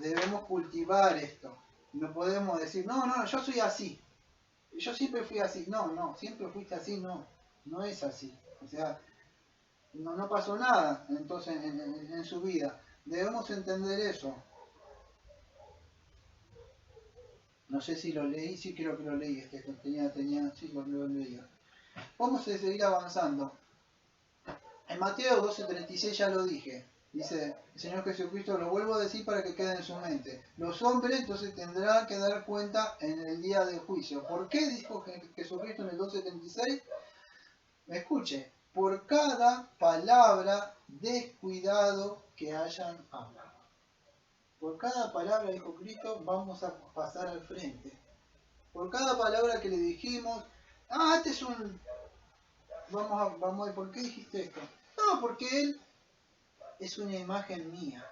debemos cultivar esto. No podemos decir, no, no, yo soy así. Yo siempre fui así. No, no, siempre fuiste así, no. No es así. O sea, no pasó nada entonces en su vida. Debemos entender eso. No sé si lo leí, sí creo que lo leí. Sí, lo leí. Vamos a seguir avanzando. En Mateo 12:36 ya lo dije. Dice, el Señor Jesucristo, lo vuelvo a decir para que quede en su mente. Los hombres entonces tendrán que dar cuenta en el día del juicio. ¿Por qué dijo Jesucristo en el 12:36? Escuche, por cada palabra descuidado que hayan hablado. Por cada palabra, dijo Cristo, vamos a pasar al frente. Por cada palabra que le dijimos, este es un... vamos a ver, ¿por qué dijiste esto? No, porque él es una imagen mía.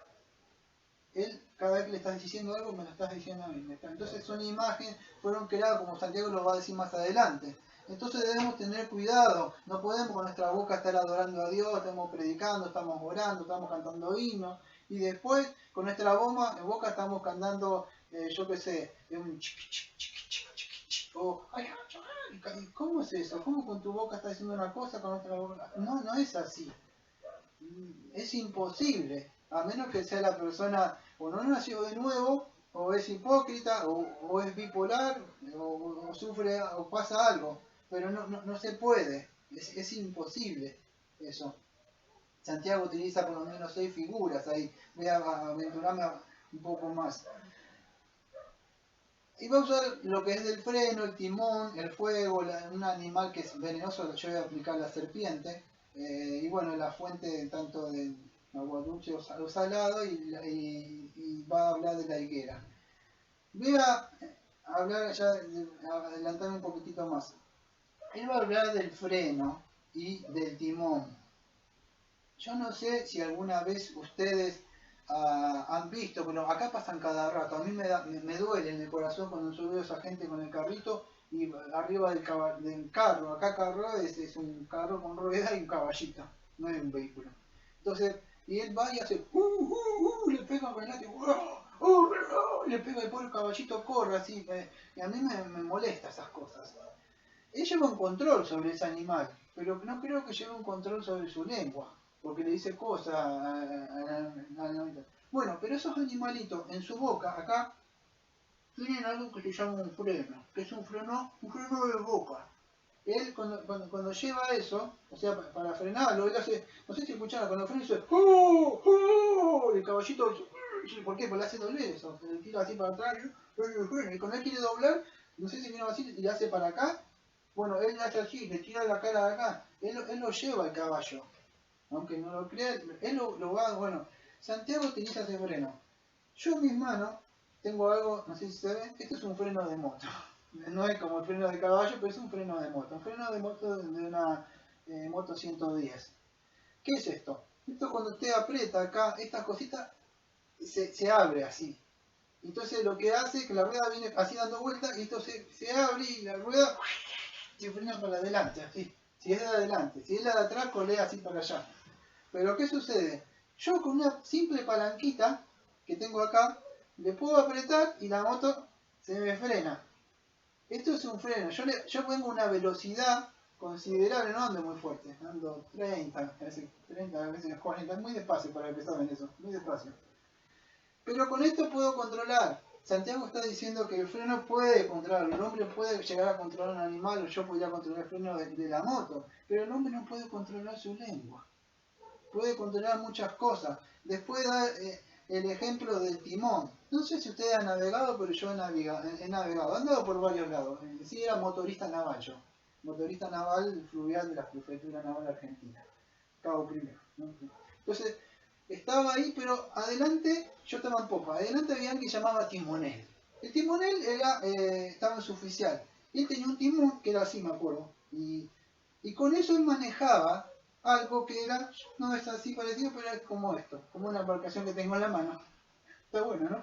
Él, cada vez que le estás diciendo algo, me lo estás diciendo a mí. Entonces son imágenes, fueron creadas, como Santiago lo va a decir más adelante. Entonces debemos tener cuidado, no podemos con nuestra boca estar adorando a Dios, estamos predicando, estamos orando, estamos cantando himnos, y después con nuestra boca estamos cantando, yo qué sé, un chiqui, chiqui, chiqui, chiqui, chiqui, o, ¿cómo es eso? ¿Cómo con tu boca estás diciendo una cosa, con nuestra boca? No, no es así. Es imposible, a menos que sea la persona o no nació de nuevo, o es hipócrita, o es bipolar, o sufre, o pasa algo, pero no se puede, es imposible eso. Santiago utiliza por lo menos 6 figuras ahí, voy a aventurarme un poco más. Y va a usar lo que es del freno, el timón, el fuego, un animal que es venenoso, yo voy a aplicar la serpiente, y bueno, la fuente tanto de agua dulce o salado, y va a hablar de la higuera. Voy a hablar ya, adelantarme un poquitito más. Él va a hablar del freno y del timón. Yo no sé si alguna vez ustedes han visto, pero acá pasan cada rato. A mí me duele en el corazón cuando yo veo a esa gente con el carrito y arriba del carro. Acá carro es un carro con rueda y un caballito, no es un vehículo. Entonces, y él va y hace, le pega con el látigo, le pega y por el caballito corre así. Y a mí me molesta esas cosas. Él lleva un control sobre ese animal, pero no creo que lleve un control sobre su lengua, porque le dice cosas al... Bueno, pero esos animalitos en su boca, acá, tienen algo que se llama un freno, que es un freno de boca. Él cuando lleva eso, o sea, para frenarlo, él hace, no sé si escucharon, cuando frena dice, ¡oh! ¡Oh! Y el caballito, ¿por qué? Porque le hace doler eso, se le tira así para atrás, y cuando él quiere doblar, no sé si vino así y le hace para acá. Bueno, él hace así, le tira la cara de acá. Él lo lleva el caballo. Aunque no lo crea, él lo va, bueno. Santiago utiliza ese freno. Yo en mis manos tengo algo, no sé si se ve, esto es un freno de moto. No es como el freno de caballo, pero es un freno de moto. Un freno de moto de una moto 110. ¿Qué es esto? Esto cuando usted aprieta acá, esta cosita se abre así. Entonces lo que hace es que la rueda viene así dando vueltas y esto se abre y la rueda se frena para adelante, así. Si es de adelante, si es la de atrás, colea así para allá. Pero ¿qué sucede? Yo con una simple palanquita que tengo acá, le puedo apretar y la moto se me frena. Esto es un freno. Yo pongo una velocidad considerable, no ando muy fuerte, ando 30, a veces 40, muy despacio para empezar en eso, muy despacio. Pero con esto puedo controlar. Santiago está diciendo que el freno puede controlar, el hombre puede llegar a controlar un animal, o yo podría controlar el freno de la moto, pero el hombre no puede controlar su lengua. Puede controlar muchas cosas. Después da el ejemplo del timón. No sé si ustedes han navegado, pero yo he navegado, he andado por varios lados. Sí, era motorista naval yo. Motorista naval fluvial de la Prefectura Naval Argentina. Cabo Primero, ¿no? Entonces, estaba ahí, pero adelante, yo estaba en popa, adelante había alguien que llamaba timonel. El timonel estaba en su oficial. Y él tenía un timón que era así, me acuerdo. Y con eso él manejaba algo que era, no es así parecido, pero es como esto, como una embarcación que tengo en la mano. Está bueno, ¿no?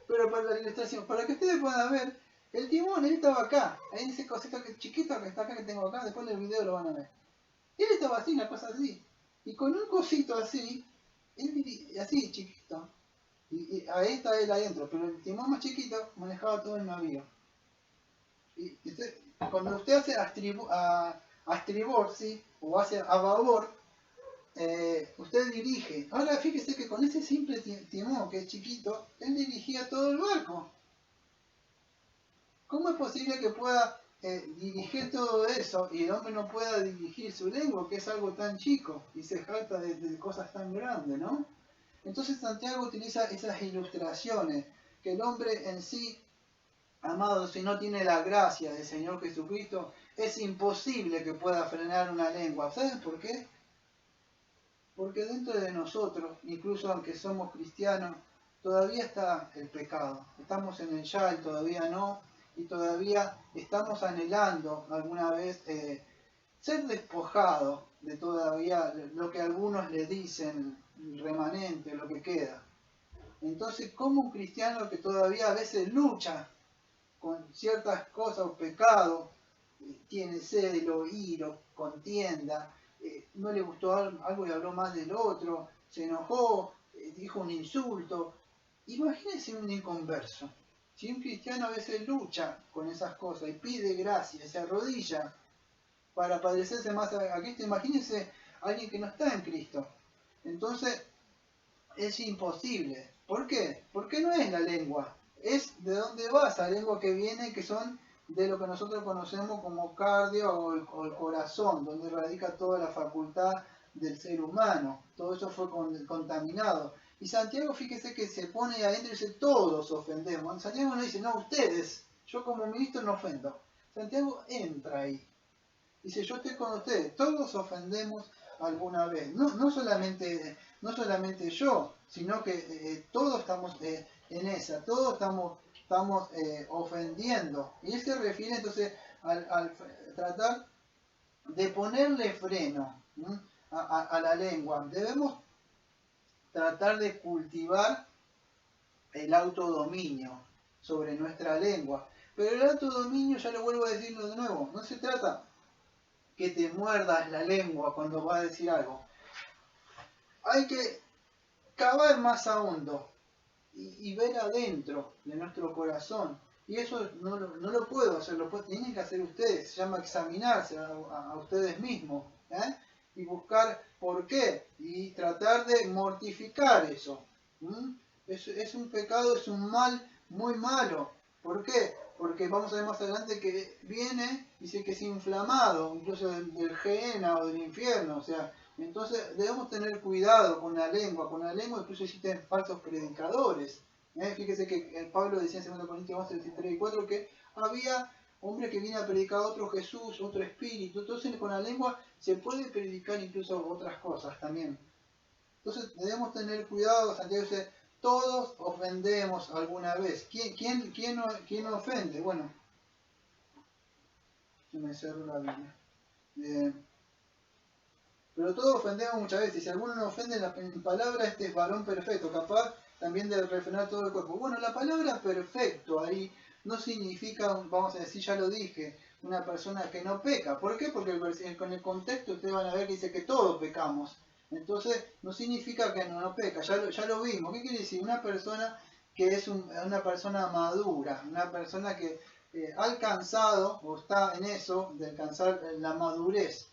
Pero para la ilustración, para que ustedes puedan ver, El timón, él estaba acá, ahí en ese cosito que, chiquito que está acá, que tengo acá, después del video lo van a ver. Él estaba así, una cosa así. Y con un cosito así, así chiquito, y ahí está él adentro, pero el timón más chiquito manejaba todo el navío. Y cuando usted hace a estribor, ¿sí? O hace a babor, usted dirige. Ahora fíjese que con ese simple timón que es chiquito, él dirigía todo el barco. ¿Cómo es posible que pueda dirigir todo eso y el hombre no pueda dirigir su lengua, que es algo tan chico, y se jacta de cosas tan grandes, ¿no? Entonces Santiago utiliza esas ilustraciones, que el hombre en sí, amado, si no tiene la gracia del Señor Jesucristo, es imposible que pueda frenar una lengua. ¿Saben por qué? Porque dentro de nosotros, incluso aunque somos cristianos, todavía está el pecado. Estamos en el ya, todavía no, y todavía estamos anhelando alguna vez ser despojados de todavía lo que algunos le dicen, el remanente, lo que queda. Entonces, como un cristiano que todavía a veces lucha con ciertas cosas o pecados, tiene celo, iro, contienda, no le gustó algo y habló más del otro, se enojó, dijo un insulto. Imagínense un inconverso. Si un cristiano a veces lucha con esas cosas y pide gracia, se arrodilla para padecerse más a Cristo, imagínense a alguien que no está en Cristo. Entonces es imposible. ¿Por qué? Porque no es la lengua, es de dónde va esa lengua que viene, que son de lo que nosotros conocemos como cardio o el corazón, donde radica toda la facultad del ser humano. Todo eso fue contaminado. Y Santiago, fíjese que se pone ahí adentro y dice, todos ofendemos. Santiago no dice, no, ustedes, yo como ministro no ofendo. Santiago entra ahí. Dice, yo estoy con ustedes, todos ofendemos alguna vez. No solamente yo, sino que todos estamos en esa, todos estamos ofendiendo. Y él se refiere entonces al tratar de ponerle freno a la lengua. Debemos tratar de cultivar el autodominio sobre nuestra lengua. Pero el autodominio, ya lo vuelvo a decirlo de nuevo, no se trata que te muerdas la lengua cuando vas a decir algo. Hay que cavar más a hondo y ver adentro de nuestro corazón. Y eso no lo puedo hacer, tienen que hacer ustedes. Se llama examinarse a ustedes mismos. Y buscar por qué. Y tratar de mortificar eso. Es un pecado, es un mal muy malo. ¿Por qué? Porque vamos a ver más adelante que viene, dice que es inflamado, incluso del Gehenna o del infierno. O sea, entonces debemos tener cuidado con la lengua. Con la lengua incluso existen falsos predicadores. Fíjese que Pablo decía en 2 Corintios 11, 33 y 4 que había hombres que vienen a predicar otro Jesús, otro espíritu. Entonces con la lengua se puede predicar incluso otras cosas también. Entonces debemos tener cuidado. Santiago dice, todos ofendemos alguna vez. ¿Quién ofende? Bueno, se me cerró la Biblia. Pero todos ofendemos muchas veces. Si alguno no ofende en palabra, este es varón perfecto, capaz también de refrenar todo el cuerpo. Bueno, la palabra perfecto ahí no significa, vamos a decir, ya lo dije, una persona que no peca. ¿Por qué? Porque con el contexto ustedes van a ver que dice que todos pecamos. Entonces, no significa que no peca, ya lo vimos. ¿Qué quiere decir? Una persona que es una persona madura, una persona que ha alcanzado o está en eso de alcanzar la madurez.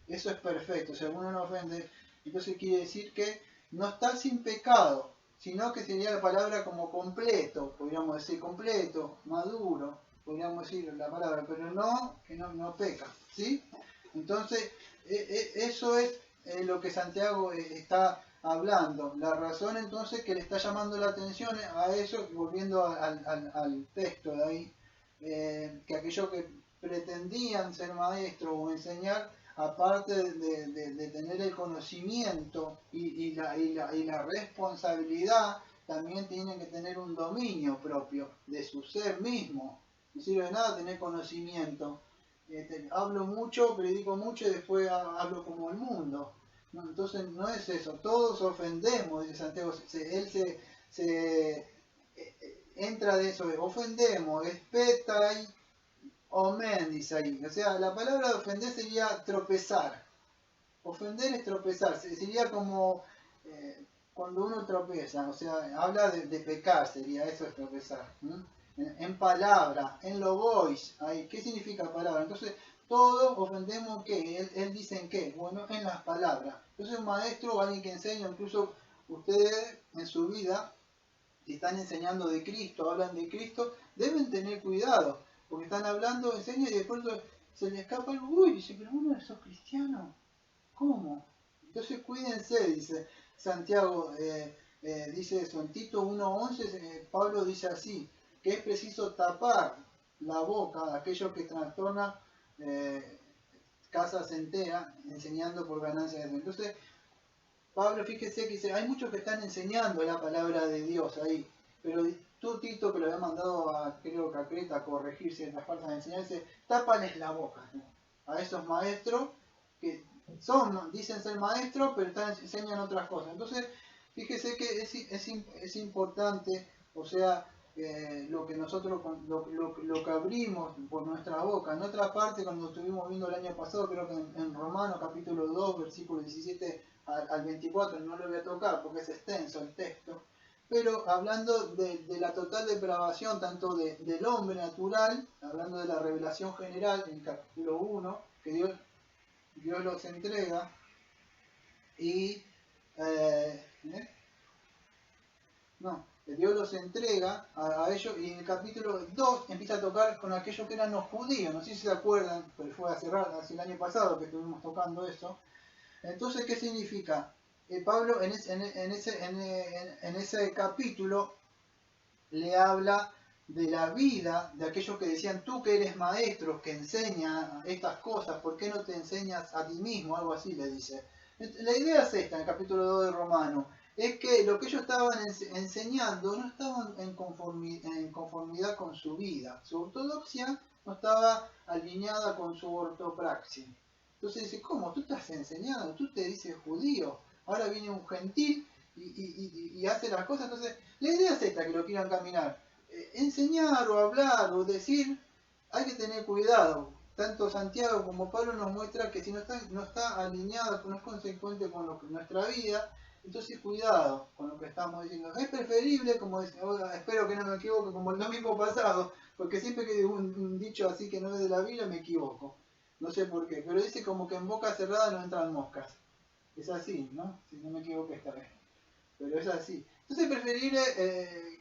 Eso es perfecto. Si alguno no ofende, entonces quiere decir que no está sin pecado, sino que sería la palabra como completo, podríamos decir completo, maduro, podríamos decir la palabra, pero no, que no peca, ¿sí? Entonces, eso es lo que Santiago está hablando. La razón entonces que le está llamando la atención a eso, volviendo al texto de ahí, que aquellos que pretendían ser maestros o enseñar, aparte de tener el conocimiento y la responsabilidad, también tienen que tener un dominio propio de su ser mismo. No sirve de nada tener conocimiento. Hablo mucho, predico mucho y después hablo como el mundo. ¿No? Entonces no es eso. Todos ofendemos, dice Santiago. entra de eso, ofendemos, espetai, omen, dice ahí. O sea, la palabra de ofender sería tropezar. Ofender es tropezar, sería como cuando uno tropeza, o sea, habla de pecar, sería eso es tropezar. En palabra, en logos, ahí, ¿qué significa palabra? Entonces, todos ofendemos ¿qué? Él dice en qué, bueno, en las palabras. Entonces un maestro o alguien que enseña, incluso ustedes en su vida, si están enseñando de Cristo, hablan de Cristo, deben tener cuidado, porque están hablando, enseñan y después se les escapa algo, uy, dice, pero vos no sos cristiano. ¿Cómo? Entonces cuídense, dice Santiago, dice eso, en Tito 1.11, Pablo dice así, que es preciso tapar la boca a aquellos que trastornan casas enteras enseñando por ganancia de Dios. Entonces, Pablo, fíjese que dice, hay muchos que están enseñando la palabra de Dios ahí, pero tú, Tito, que lo había mandado a, creo que a Creta, a corregir ciertas faltas de enseñanza, tápales la boca, ¿no? A esos maestros que dicen ser maestros, pero enseñan otras cosas. Entonces, fíjese que es importante, o sea, lo que nosotros, lo que abrimos por nuestra boca. En otra parte, cuando estuvimos viendo el año pasado, creo que en Romanos capítulo 2, versículo 17 al 24, no lo voy a tocar porque es extenso el texto, pero hablando de la total depravación tanto del hombre natural, hablando de la revelación general en el capítulo 1, que Dios los entrega y Dios los entrega a ellos, y en el capítulo 2 empieza a tocar con aquellos que eran los judíos. No sé si se acuerdan, pero fue hace el año pasado que estuvimos tocando eso. Entonces, ¿qué significa? Pablo en ese capítulo le habla de la vida de aquellos que decían, tú que eres maestro, que enseña estas cosas, ¿por qué no te enseñas a ti mismo? Algo así le dice. La idea es esta, en el capítulo 2 de Romano, es que lo que ellos estaban enseñando no estaban en conformidad con su vida. Su ortodoxia no estaba alineada con su ortopraxia. Entonces dice, ¿cómo? Tú estás enseñando, tú te dices judío, ahora viene un gentil y hace las cosas. Entonces, la idea es esta, que lo quieran caminar. Enseñar o hablar o decir, hay que tener cuidado. Tanto Santiago como Pablo nos muestra que si no está alineado, no es consecuente con nuestra vida, entonces cuidado con lo que estamos diciendo. Es preferible, como espero que no me equivoque, como el domingo pasado, porque siempre que digo un dicho así que no es de la Biblia me equivoco. No sé por qué, pero dice como que en boca cerrada no entran moscas. Es así, ¿no? Si no me equivoco esta vez. Pero es así. Entonces es preferible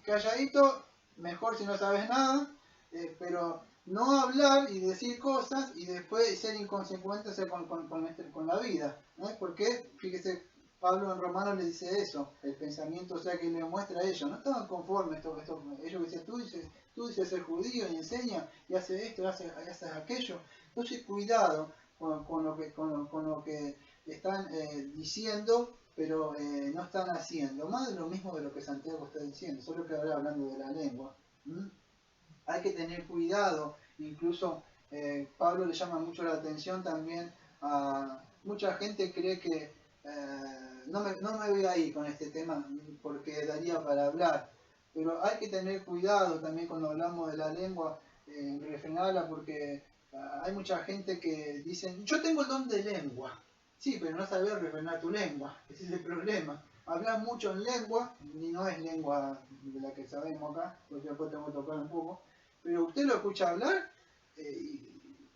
calladito, mejor si no sabes nada, pero no hablar y decir cosas y después ser inconsecuente con la vida. ¿No? Porque, fíjese, Pablo en Romanos le dice eso, el pensamiento, o sea, que le muestra a ellos. No estaban conformes, ellos decían, tú dices ser judío y enseña y hace esto, y hace aquello. Entonces cuidado con lo que están diciendo, pero no están haciendo. Más de lo mismo de lo que Santiago está diciendo, solo que ahora hablando de la lengua. Hay que tener cuidado, incluso Pablo le llama mucho la atención también a mucha gente cree que no me voy a ir con este tema porque daría para hablar, pero hay que tener cuidado también cuando hablamos de la lengua, refrenarla, porque hay mucha gente que dice, yo tengo el don de lengua, sí, pero no sabes refrenar tu lengua, ese es el problema. Hablas mucho en lengua, y no es lengua de la que sabemos acá, porque después tengo que tocar un poco, pero usted lo escucha hablar,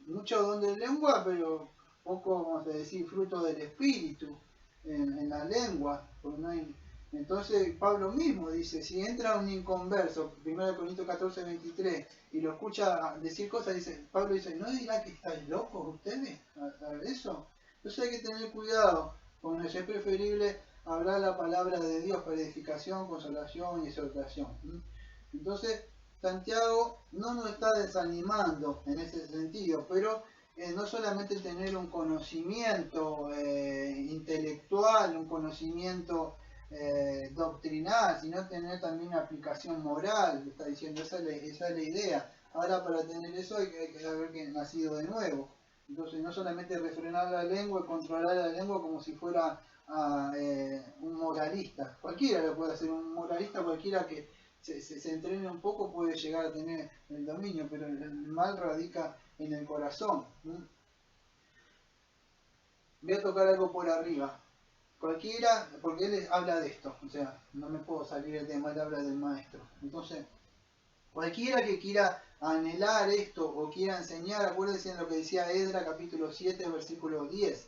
mucho don de lengua, pero poco, vamos a decir, fruto del espíritu en la lengua. No hay... Entonces Pablo mismo dice, si entra un inconverso, 1 Corintios 14:23, y lo escucha decir cosas, Pablo dice, ¿no dirá que estáis locos ustedes a eso? Entonces hay que tener cuidado, con eso es preferible hablar la palabra de Dios para edificación, consolación y exhortación. Entonces, Santiago no nos está desanimando en ese sentido, pero no solamente tener un conocimiento intelectual, un conocimiento doctrinal, sino tener también aplicación moral, está diciendo, esa es la idea. Ahora, para tener eso hay que haber nacido de nuevo. Entonces, no solamente refrenar la lengua y controlar la lengua como si fuera un moralista. Cualquiera lo puede hacer, un moralista, cualquiera que se entrene un poco puede llegar a tener el dominio, pero el mal radica en el corazón. Voy a tocar algo por arriba. Cualquiera, porque él habla de esto, o sea, no me puedo salir del tema, él habla del maestro. Entonces, cualquiera que quiera anhelar esto o quiera enseñar, acuérdense en lo que decía Edra capítulo 7, versículo 10.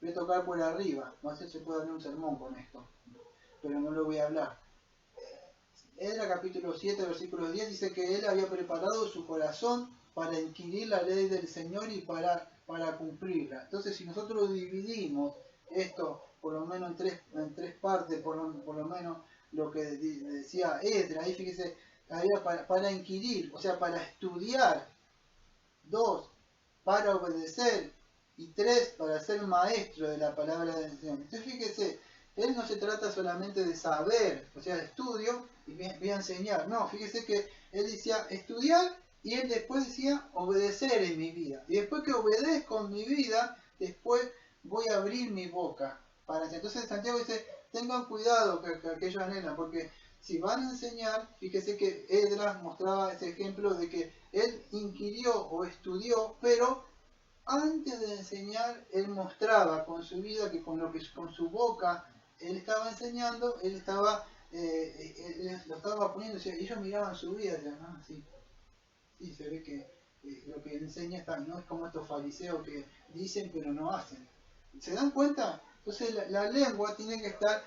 Voy a tocar por arriba, no sé si se puede dar un sermón con esto, pero no lo voy a hablar. Edra capítulo 7, versículo 10 dice que él había preparado su corazón para inquirir la ley del Señor y para cumplirla. Entonces, si nosotros dividimos esto por lo menos en tres partes, por lo menos lo que decía Edra, ahí fíjese, había para inquirir, o sea, para estudiar. 2, para obedecer. Y 3, para ser maestro de la palabra del Señor. Entonces fíjese, él no se trata solamente de saber, o sea, de estudio y voy a enseñar. No, fíjese que él decía estudiar y él después decía obedecer en mi vida. Y después que obedezco en mi vida, después voy a abrir mi boca. Entonces Santiago dice, tengan cuidado que aquellos anhelan, porque si van a enseñar, fíjese que Edras mostraba ese ejemplo de que él inquirió o estudió, pero antes de enseñar, él mostraba con su vida que con su boca él estaba enseñando, él lo estaba poniendo, y ellos miraban su vida y decían, ah, sí, se ve que lo que él enseña no es como estos fariseos que dicen pero no hacen. ¿Se dan cuenta? Entonces la lengua tiene que estar,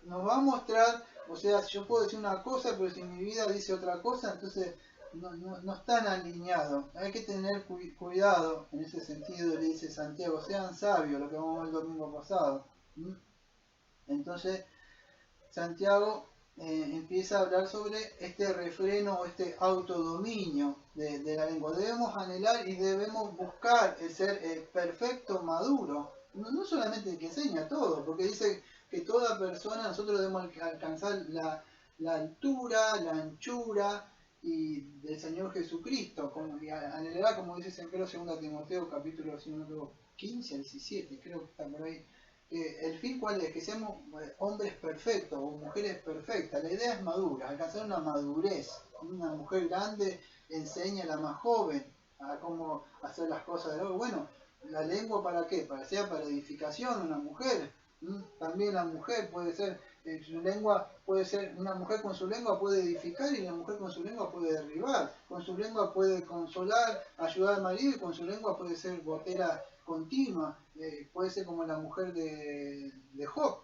nos va a mostrar, o sea, yo puedo decir una cosa, pero si mi vida dice otra cosa, entonces no están alineados. Hay que tener cuidado en ese sentido, le dice Santiago, sean sabios, lo que vamos a ver el domingo pasado. Entonces, Santiago empieza a hablar sobre este refreno o este autodominio de la lengua. Debemos anhelar y debemos buscar el ser perfecto, maduro. No solamente el que enseña todo, porque dice que toda persona, nosotros debemos alcanzar la altura, la anchura y del Señor Jesucristo, y anhelar, como dice en 2 Timoteo capítulo 15 al 17, creo que está por ahí. ¿El fin cuál es? Que seamos hombres perfectos o mujeres perfectas. La idea es madura, alcanzar una madurez. Una mujer grande enseña a la más joven a cómo hacer las cosas de luego. Bueno, ¿la lengua para qué? Para edificación, una mujer. También la mujer puede ser, su lengua puede ser, una mujer con su lengua puede edificar y una mujer con su lengua puede derribar. Con su lengua puede consolar, ayudar al marido y con su lengua puede ser gotera continua, puede ser como la mujer de Job,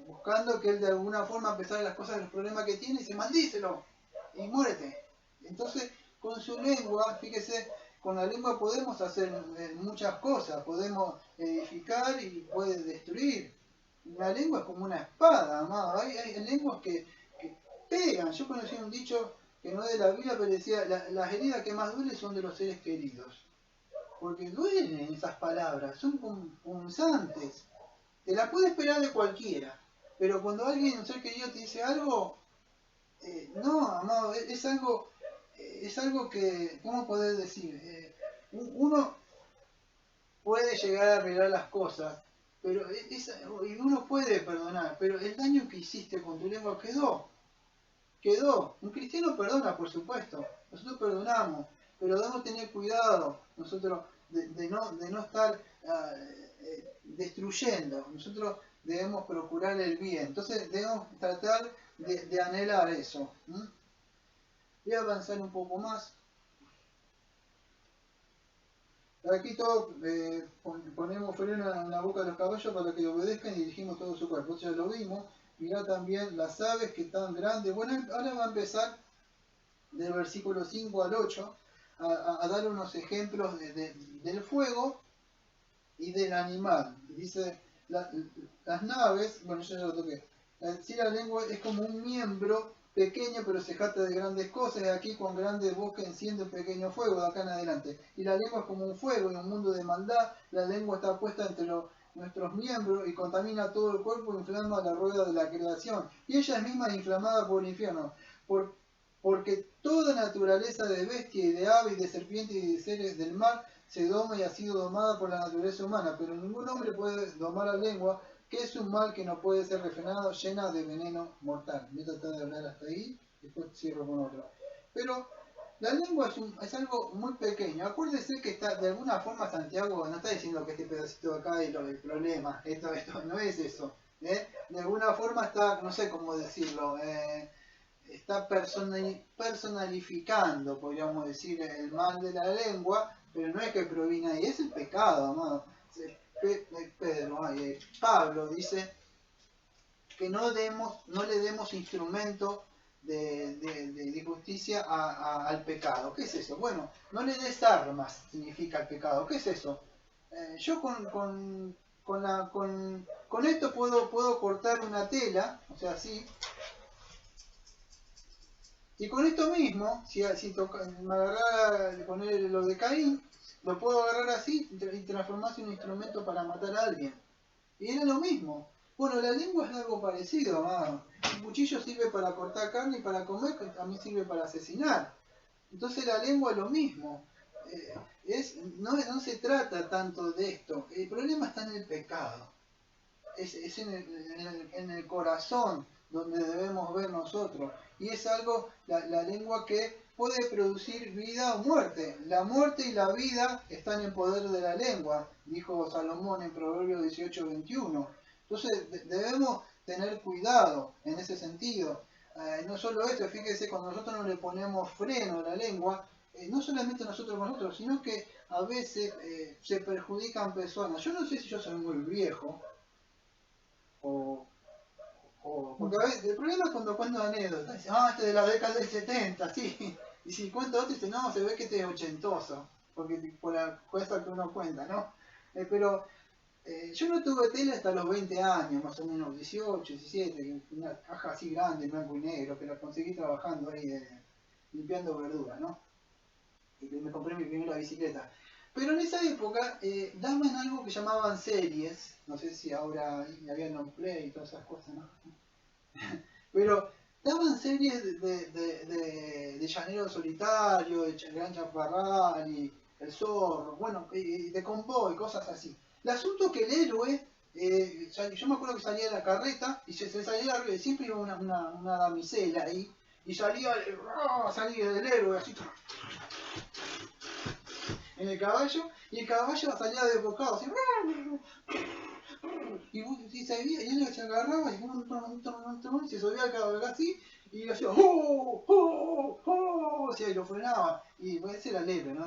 buscando que él de alguna forma, a pesar de las cosas, de los problemas que tiene, dice, maldícelo y muérete. Entonces, con su lengua, fíjese, con la lengua podemos hacer muchas cosas, podemos edificar y puede destruir. La lengua es como una espada, amado. Hay lenguas que pegan. Yo conocí un dicho que no es de la Biblia, pero decía, las heridas que más duelen son de los seres queridos. Porque duelen esas palabras, son punzantes. Te la puede esperar de cualquiera, pero cuando alguien, un ser querido, te dice algo, no, amado, es algo que, ¿cómo podés decir? Uno puede llegar a arreglar las cosas, pero y uno puede perdonar, pero el daño que hiciste con tu lengua quedó. Un cristiano perdona, por supuesto, nosotros perdonamos, pero debemos tener cuidado nosotros de no estar destruyendo. Nosotros debemos procurar el bien. Entonces debemos tratar de anhelar eso. Voy a avanzar un poco más. Aquí todos ponemos freno en la boca de los caballos para que obedezcan y dirigimos todo su cuerpo. Ya lo vimos. Mirá también las aves que están grandes. Bueno, ahora va a empezar del versículo 5 al 8 a dar unos ejemplos del fuego y del animal. Dice, las naves, bueno, yo ya lo toqué. Si la lengua es como un miembro pequeño, pero se jacta de grandes cosas, y aquí con grande boca enciende un pequeño fuego de acá en adelante. Y la lengua es como un fuego en un mundo de maldad. La lengua está puesta entre nuestros miembros y contamina todo el cuerpo e inflama la rueda de la creación. Y ella es misma inflamada por el infierno. Porque toda naturaleza de bestia y de ave y de serpiente y de seres del mar se doma y ha sido domada por la naturaleza humana, pero ningún hombre puede domar la lengua, que es un mal que no puede ser refrenado, llena de veneno mortal. Voy a tratar de hablar hasta ahí, después cierro con otro. Pero la lengua es algo muy pequeño. Acuérdese que está, de alguna forma Santiago no está diciendo que este pedacito de acá es el problema, esto, no es eso. De alguna forma está, no sé cómo decirlo, está personalificando, podríamos decir, el mal de la lengua, pero no es que proviene ahí, es el pecado, amado. Pablo dice que no le demos instrumento de justicia al pecado. ¿Qué es eso? Bueno, no le des armas, significa el pecado. ¿Qué es eso? Yo con esto puedo cortar una tela, o sea, así. Y con esto mismo, si me agarrara con lo de Caín, lo puedo agarrar así y transformarse en un instrumento para matar a alguien. Y era lo mismo. Bueno, la lengua es algo parecido, amado. Un cuchillo sirve para cortar carne y para comer, que también sirve para asesinar. Entonces la lengua es lo mismo. No se trata tanto de esto. El problema está en el pecado. Es en el corazón donde debemos ver nosotros. Y es algo, la lengua que puede producir vida o muerte. La muerte y la vida están en poder de la lengua, dijo Salomón en Proverbios 18:21. Entonces debemos tener cuidado en ese sentido. No solo esto, fíjese, cuando nosotros no le ponemos freno a la lengua, no solamente nosotros, sino que a veces se perjudican personas. Yo no sé si yo soy muy viejo, porque a veces el problema es cuando cuento anécdotas, dicen, este es de la década del 70, sí, y si cuento otro, dicen, no, se ve que este es ochentoso, porque por la cosa que uno cuenta, ¿no? Pero yo no tuve tele hasta los 20 años, más o menos, 18, 17, una caja así grande, en blanco y negro, que la conseguí trabajando ahí, limpiando verdura, ¿no? Y me compré mi primera bicicleta. Pero en esa época daban algo que llamaban series, no sé si ahora había non play y todas esas cosas, ¿no? Pero daban series de Llanero Solitario, de Gran Chaparral, y El Zorro, bueno, de Convoy, cosas así. El asunto es que el héroe, yo me acuerdo que salía de la carreta y se salía siempre iba una damisela ahí, y salía del héroe así en el caballo, y el caballo salía desbocado, así, y él se agarraba y se subía al caballo así, y hacía o sea, y lo frenaba, y ese era el héroe, ¿no?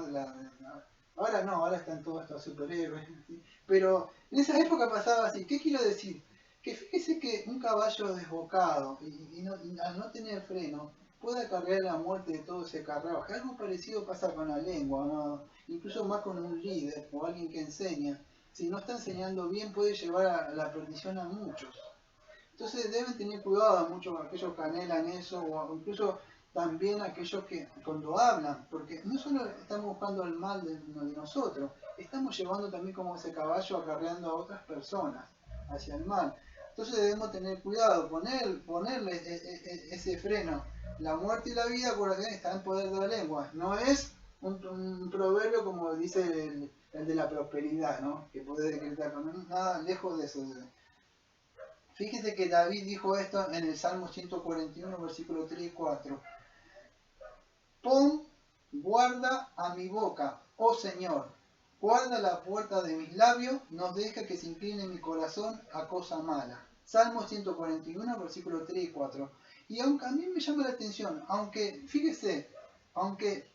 Ahora no, ahora están todos estos superhéroes, ¿sí? Pero en esa época pasaba así. ¿Qué quiero decir? Que fíjese que un caballo desbocado y al no tener freno puede acarrear la muerte de todo ese carruaje. Algo parecido pasa con la lengua, ¿no? Incluso más con un líder o alguien que enseña. Si no está enseñando bien puede llevar a la perdición a muchos. Entonces deben tener cuidado muchos aquellos que anhelan eso, o incluso también aquellos que cuando hablan, porque no solo estamos buscando el mal de nosotros, estamos llevando también como ese caballo acarreando a otras personas hacia el mal. Entonces debemos tener cuidado, ponerle ese freno. La muerte y la vida, acuérdense, está en poder de la lengua. No es un proverbio como dice el de la prosperidad, ¿no? Que puede decretar, nada lejos de eso. Fíjese que David dijo esto en el Salmo 141, versículo 3 y 4. Pon guarda a mi boca, oh Señor, guarda la puerta de mis labios, no deja que se incline mi corazón a cosa mala. Salmo 141, versículo 3 y 4. Y aunque a mí me llama la atención, aunque, fíjese, aunque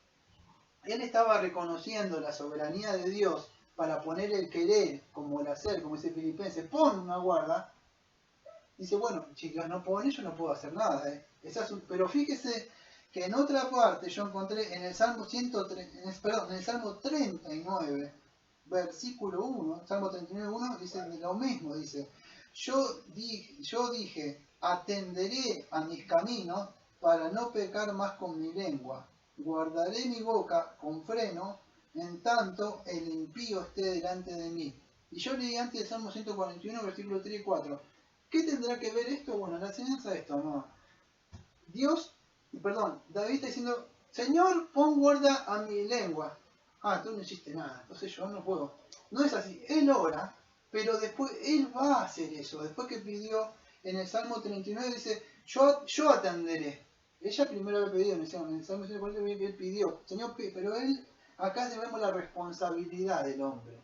él estaba reconociendo la soberanía de Dios para poner el querer como el hacer, como dice Filipenses, pon una guarda. Dice, bueno, chicas, no pone, yo no puedo hacer nada. Pero fíjese que en otra parte yo encontré en el Salmo 39, versículo 1, Salmo 39, 1, dice lo mismo, dice, yo dije, atenderé a mis caminos para no pecar más con mi lengua, guardaré mi boca con freno, en tanto el impío esté delante de mí. Y yo leí antes el Salmo 141, versículo 3 y 4. ¿Qué tendrá que ver esto? Bueno, la enseñanza de esto, no. David está diciendo, Señor, pon guarda a mi lengua. Tú no hiciste nada, entonces yo no puedo. No es así, él ora, Pero después Él va a hacer eso. Después que pidió en el Salmo 39, dice, yo atenderé. Ella primero había pedido, en el Salmo 140 Él pidió, Señor, pero Él, acá vemos la responsabilidad del hombre.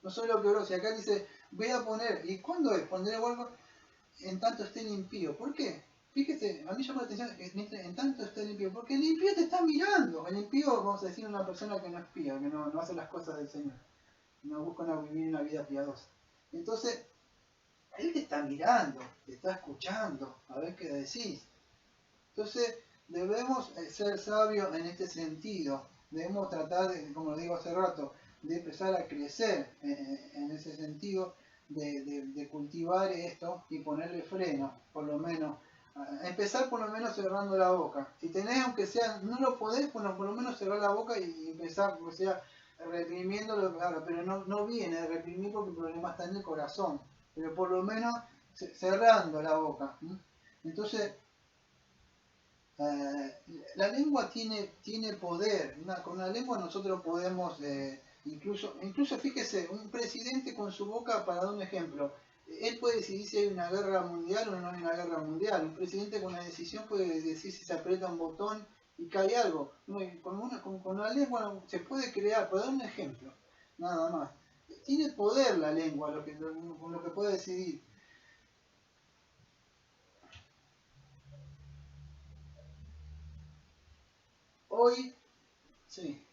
No solo lo que oró, si acá dice, voy a poner, ¿y cuándo es? Pondré algo en tanto esté limpio. ¿Por qué? Fíjese, a mí llama la atención que en tanto esté limpio, porque el impío te está mirando. El impío, vamos a decir, una persona que no es pía, que no hace las cosas del Señor, no busca vivir una vida piadosa. Entonces, Él te está mirando, te está escuchando, a ver qué decís. Entonces, debemos ser sabios en este sentido. Debemos tratar, como lo digo hace rato, de empezar a crecer en ese sentido, de cultivar esto y ponerle freno, por lo menos. Empezar por lo menos cerrando la boca. Si tenés, aunque sea, no lo podés, bueno, por lo menos cerrar la boca y empezar, o sea, reprimiéndolo, claro, pero no viene de reprimir porque el problema está en el corazón. Pero por lo menos cerrando la boca. Entonces, la lengua tiene poder. Con la lengua nosotros podemos, incluso fíjese, un presidente con su boca, para dar un ejemplo, él puede decidir si hay una guerra mundial o no hay una guerra mundial. Un presidente con la decisión puede decir si se aprieta un botón y cae algo. Con la lengua se puede crear, para dar un ejemplo, nada más. Tiene poder la lengua, con lo que puede decidir. Hoy, sí.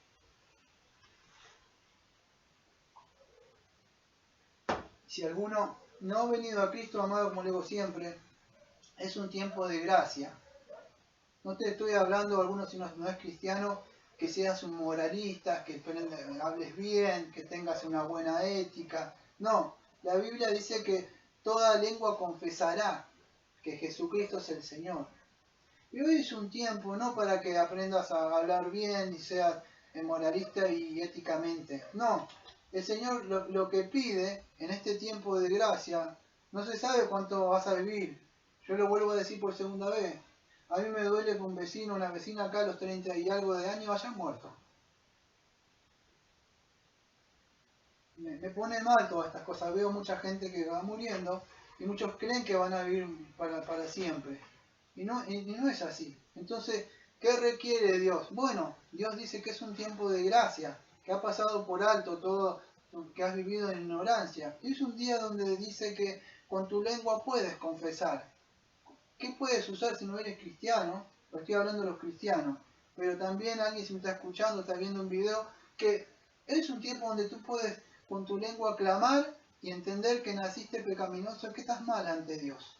Si alguno no ha venido a Cristo, amado, como le digo siempre, es un tiempo de gracia. No te estoy hablando, algunos si no es cristiano, que seas un moralista, que hables bien, que tengas una buena ética. No, la Biblia dice que toda lengua confesará que Jesucristo es el Señor. Y hoy es un tiempo no para que aprendas a hablar bien y seas moralista y éticamente. No, el Señor lo que pide en este tiempo de gracia, no se sabe cuánto vas a vivir. Yo lo vuelvo a decir por segunda vez. A mí me duele que un vecino, una vecina acá a los 30 y algo de años hayan muerto. Me pone mal todas estas cosas. Veo mucha gente que va muriendo y muchos creen que van a vivir para siempre. Y no es así. Entonces, ¿qué requiere Dios? Bueno, Dios dice que es un tiempo de gracia, que ha pasado por alto todo, que has vivido en ignorancia. Y es un día donde dice que con tu lengua puedes confesar. ¿Qué puedes usar si no eres cristiano? Lo estoy hablando de los cristianos. Pero también alguien si me está escuchando, está viendo un video, que es un tiempo donde tú puedes con tu lengua clamar y entender que naciste pecaminoso, que estás mal ante Dios.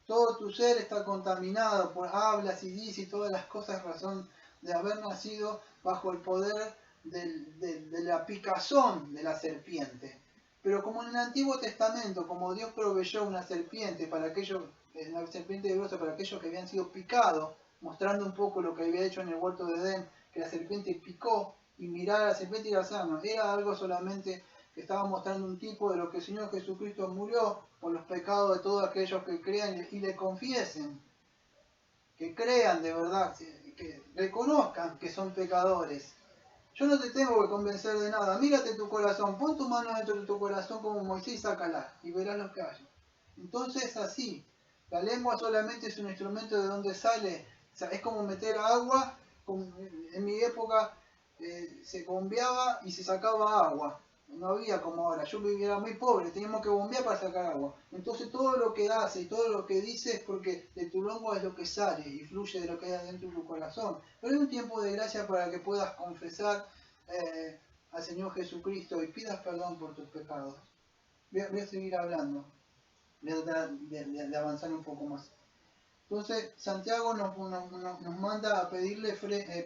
Todo tu ser está contaminado por hablas y dices y todas las cosas, razón de haber nacido bajo el poder de la picazón de la serpiente. Pero como en el Antiguo Testamento, como Dios proveyó una serpiente para aquellos, una serpiente de para aquellos que habían sido picados, mostrando un poco lo que había hecho en el huerto de Edén, que la serpiente picó y mirar a la serpiente y la sana, era algo solamente que estaba mostrando un tipo de lo que el Señor Jesucristo murió por los pecados de todos aquellos que crean y le confiesen, que crean de verdad, que reconozcan que son pecadores. Yo no te tengo que convencer de nada. Mírate tu corazón, pon tu mano dentro de tu corazón como Moisés, sácala y verás lo que hay. Entonces así, la lengua solamente es un instrumento de donde sale, o sea, es como meter agua, en mi época se bombeaba y se sacaba agua. No había como ahora, yo era muy pobre, teníamos que bombear para sacar agua. Entonces todo lo que hace y todo lo que dice es porque de tu lengua es lo que sale y fluye de lo que hay adentro de tu corazón. Pero hay un tiempo de gracia para que puedas confesar al Señor Jesucristo y pidas perdón por tus pecados. Voy a seguir hablando, voy a tratar de avanzar un poco más. Entonces Santiago nos manda a pedirle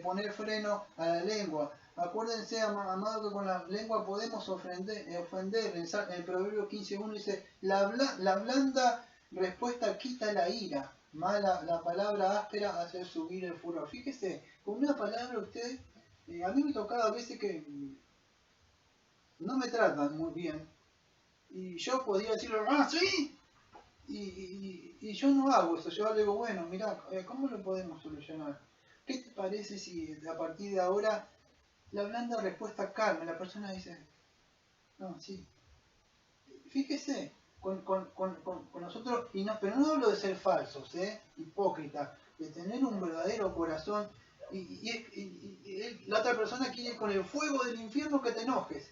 poner freno a la lengua. Acuérdense, amado, que con la lengua podemos ofender. En el Proverbio 15.1 dice, la blanda respuesta quita la ira, la palabra áspera hace subir el furor. Fíjese, con una palabra usted, a mí me tocaba a veces que no me tratan muy bien. Y yo podía decirle, sí, y yo no hago eso, yo le digo, bueno, mira, ¿cómo lo podemos solucionar? ¿Qué te parece si a partir de ahora la blanda respuesta calma? La persona dice, no, sí. Fíjese, con nosotros, pero no hablo de ser falsos, hipócritas, de tener un verdadero corazón y la otra persona quiere con el fuego del infierno que te enojes.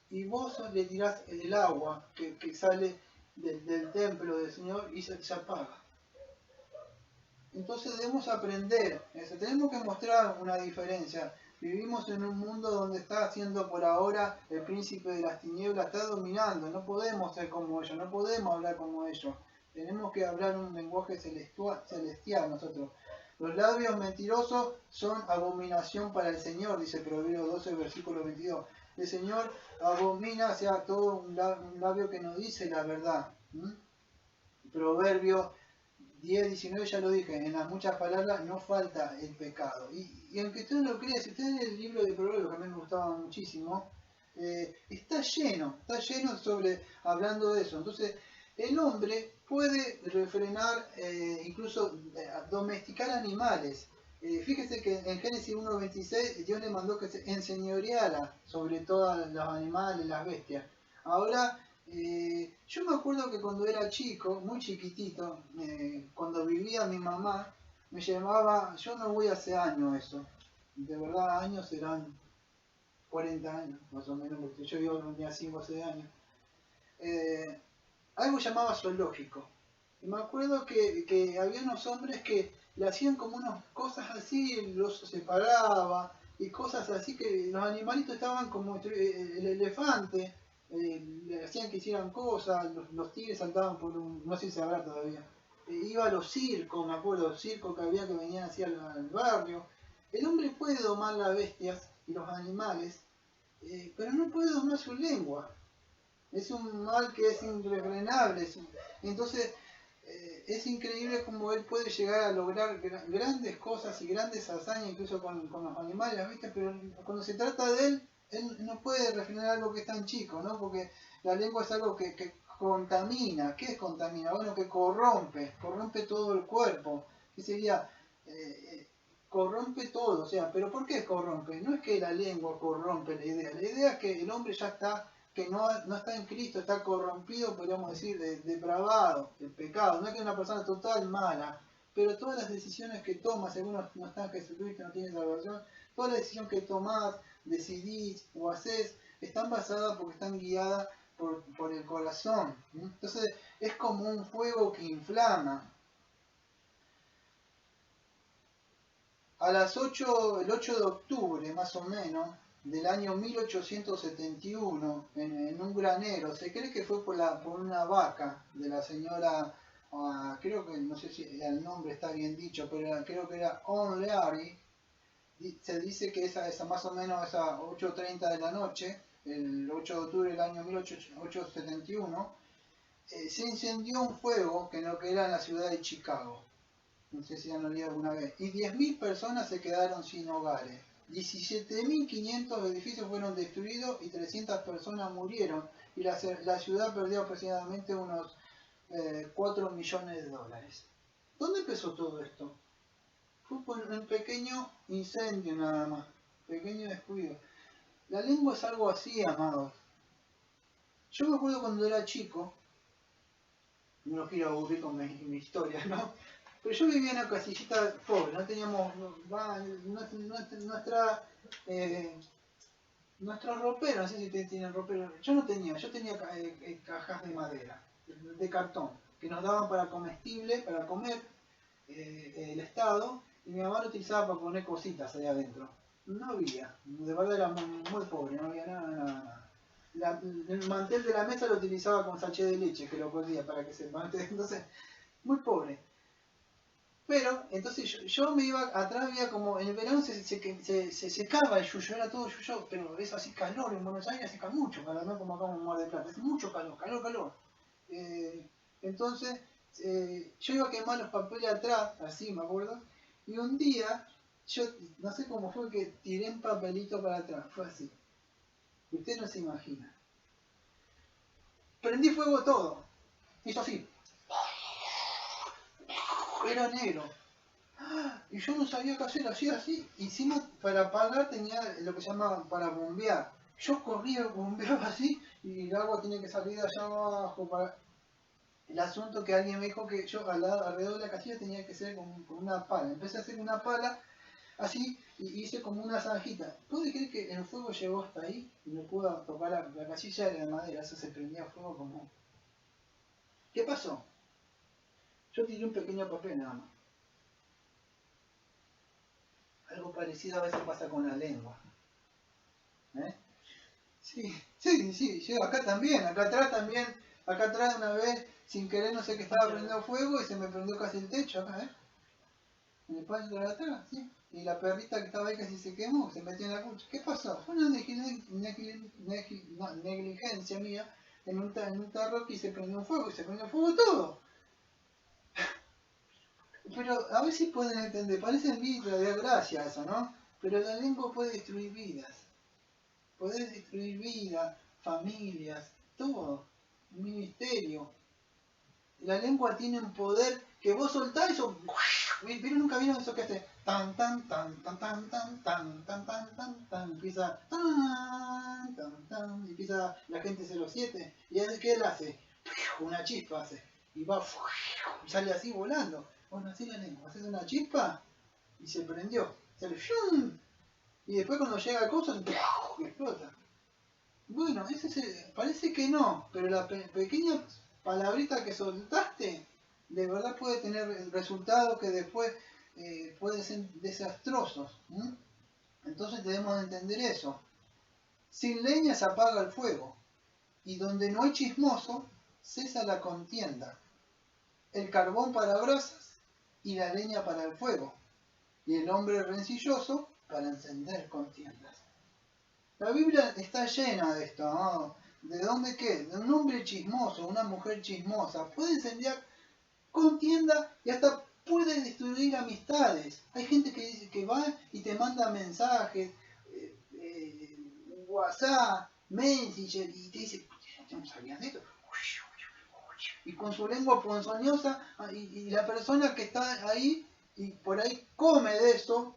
Y vos le tirás el agua que sale del templo del Señor y se apaga. Entonces debemos aprender, tenemos que mostrar una diferencia. Vivimos en un mundo donde está haciendo por ahora el príncipe de las tinieblas, está dominando, no podemos ser como ellos, no podemos hablar como ellos. Tenemos que hablar un lenguaje celestial nosotros. Los labios mentirosos son abominación para el Señor, dice Proverbios 12, versículo 22. El Señor abomina hacia todo un labio que no dice la verdad. Proverbios 10, 19 ya lo dije, en las muchas palabras no falta el pecado. Y aunque usted no lo crea, si usted en el libro de Proverbios, que a mí me gustaba muchísimo, está lleno hablando de eso. Entonces, el hombre puede refrenar, incluso domesticar animales. Fíjese que en Génesis 1.26 Dios le mandó que se enseñoreara sobre todos los animales, las bestias. Ahora, yo me acuerdo que cuando era chico, muy chiquitito, cuando vivía mi mamá, me llevaba, yo no voy hace años eso, de verdad años serán 40 años, más o menos, porque yo vivo tenía 5 o 6 años. Algo llamaba zoológico. Y me acuerdo que había unos hombres que le hacían como unas cosas así, los separaba, y cosas así que los animalitos estaban como el elefante, le hacían que hicieran cosas, los tigres saltaban por un, no sé si se habrá todavía, iba a los circos, me acuerdo, los circos que había que venían así al barrio. El hombre puede domar las bestias y los animales, pero no puede domar su lengua. Es un mal que es irrefrenable. Entonces, es increíble cómo él puede llegar a lograr grandes cosas y grandes hazañas, incluso con los animales, ¿viste? Pero cuando se trata de él no puede refrenar algo que es tan chico, ¿no? Porque la lengua es algo que contamina. ¿Qué es contamina? Bueno, que corrompe todo el cuerpo. ¿Qué sería? Corrompe todo, o sea, ¿pero por qué corrompe? No es que la lengua corrompe la idea es que el hombre ya está, que no está en Cristo, está corrompido, podríamos decir, depravado, el pecado. No es que es una persona total mala, pero todas las decisiones que tomas, según no está en Jesucristo, no tiene salvación, todas las decisiones que tomás, decidís o hacés, están basadas porque están guiadas por el corazón. Entonces, es como un fuego que inflama. A las 8, el 8 de octubre más o menos del año 1871, en un granero, se cree que fue por una vaca de la señora, creo que, no sé si el nombre está bien dicho, pero creo que era O'Leary. Se dice que esa más o menos esa 8:30 de la noche, el 8 de octubre del año 1871, se incendió un fuego que era en la ciudad de Chicago. No sé si han oído alguna vez. Y 10.000 personas se quedaron sin hogares. 17.500 edificios fueron destruidos y 300 personas murieron. Y la ciudad perdió aproximadamente unos 4 millones de dólares. ¿Dónde empezó todo esto? Fue por un pequeño incendio nada más. Pequeño descuido. La lengua es algo así, amados. Yo me acuerdo cuando era chico, no lo quiero aburrir con mi historia, ¿no? Pero yo vivía en una casillita pobre, no teníamos nuestro ropero, no sé si ustedes tienen ropero, yo tenía cajas de madera, de cartón, que nos daban para comestible, para comer el Estado, y mi mamá lo utilizaba para poner cositas ahí adentro. No había, de verdad era muy pobre, no había nada. El mantel de la mesa lo utilizaba con sachet de leche, que lo podía para que se mantenga, entonces, muy pobre. Pero, entonces yo me iba atrás, había como, en el verano se secaba el yuyo, era todo yuyo, pero es así calor, en Buenos Aires hace mucho calor, no como acá en Mar del Plata, hace mucho calor. Entonces, yo iba a quemar los papeles atrás, así me acuerdo, y un día, yo no sé cómo fue que tiré un papelito para atrás, fue así. Usted no se imagina. Prendí fuego todo, hizo así. Era negro. Y yo no sabía qué hacer, hacía así. Encima, para apagar tenía lo que se llama para bombear. Yo corría, bombeaba así, y el agua tiene que salir de allá abajo. El asunto que alguien me dijo que yo alrededor de la casilla tenía que ser con una pala. Empecé a hacer una pala así y hice como una zanjita. ¿Puede creer que el fuego llegó hasta ahí y no pudo tocar la casilla de madera? Eso se prendía fuego como... ¿Qué pasó? Yo tiré un pequeño papel nada más. Algo parecido a veces pasa con la lengua. ¿Eh? Sí, yo acá también, acá atrás una vez, sin querer, no sé qué estaba prendiendo fuego y se me prendió casi el techo acá, en el patio de atrás, ¿sí? Y la perrita que estaba ahí casi se quemó, se metió en la cucha. ¿Qué pasó? Fue una negligencia mía en un tarro que se prendió un fuego y se prendió fuego todo. Pero a ver si pueden entender, parece vida de gracia eso, ¿no? Pero la lengua puede destruir vidas. Podés destruir vidas, familias, todo. Un ministerio. La lengua tiene un poder que vos soltás y eso. Pero nunca vieron eso que hace. Tan tan tan tan tan tan tan tan tan tan tan. Empieza. Tan tan tan. Y empieza la gente 07. Y hace que él hace. Una chispa hace. Y va. Y sale así volando. Bueno, así la lengua. Haces una chispa y se prendió. Sale. Y después cuando llega el coso explota. Bueno, parece que no, pero la pequeña palabrita que soltaste, de verdad puede tener resultados que después pueden ser desastrosos. Entonces debemos entender eso. Sin leña se apaga el fuego, y donde no hay chismoso, cesa la contienda. El carbón para brasas y la leña para el fuego, y el hombre rencilloso para encender contiendas. La Biblia está llena de esto, ¿no? ¿De dónde qué? De un hombre chismoso, una mujer chismosa. Puede incendiar contienda y hasta puede destruir amistades. Hay gente que dice que va y te manda mensajes, WhatsApp, Messenger, y te dice, ¿no sabías de esto? Y con su lengua ponzoñosa, y la persona que está ahí, y por ahí come de eso,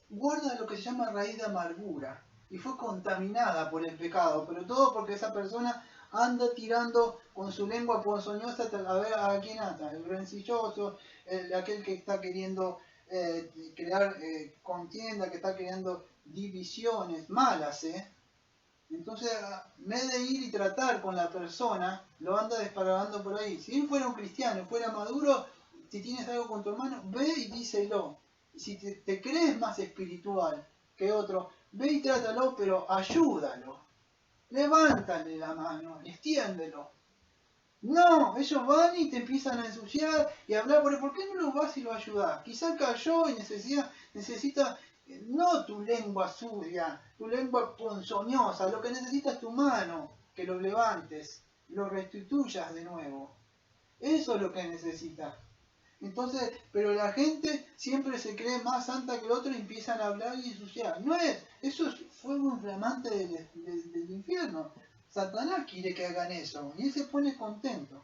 guarda lo que se llama raíz de amargura. Y fue contaminada por el pecado, pero todo porque esa persona anda tirando con su lengua ponzoñosa a ver a quién ata, el rencilloso, aquel que está queriendo crear contienda, que está creando divisiones malas, Entonces, en vez de ir y tratar con la persona, lo anda desparramando por ahí. Si él fuera un cristiano, fuera maduro, si tienes algo con tu hermano, ve y díselo. Si te crees más espiritual que otro, ve y trátalo, pero ayúdalo. Levántale la mano, extiéndelo. No, ellos van y te empiezan a ensuciar y a hablar ¿por qué no lo vas y lo ayudás? Quizá cayó y necesita no tu lengua sucia, tu lengua ponzoñosa, lo que necesita es tu mano, que lo levantes, lo restituyas de nuevo. Eso es lo que necesita. Entonces, pero la gente siempre se cree más santa que el otro y empiezan a hablar y ensuciar. No es, eso es fuego inflamante del infierno. Satanás quiere que hagan eso y él se pone contento.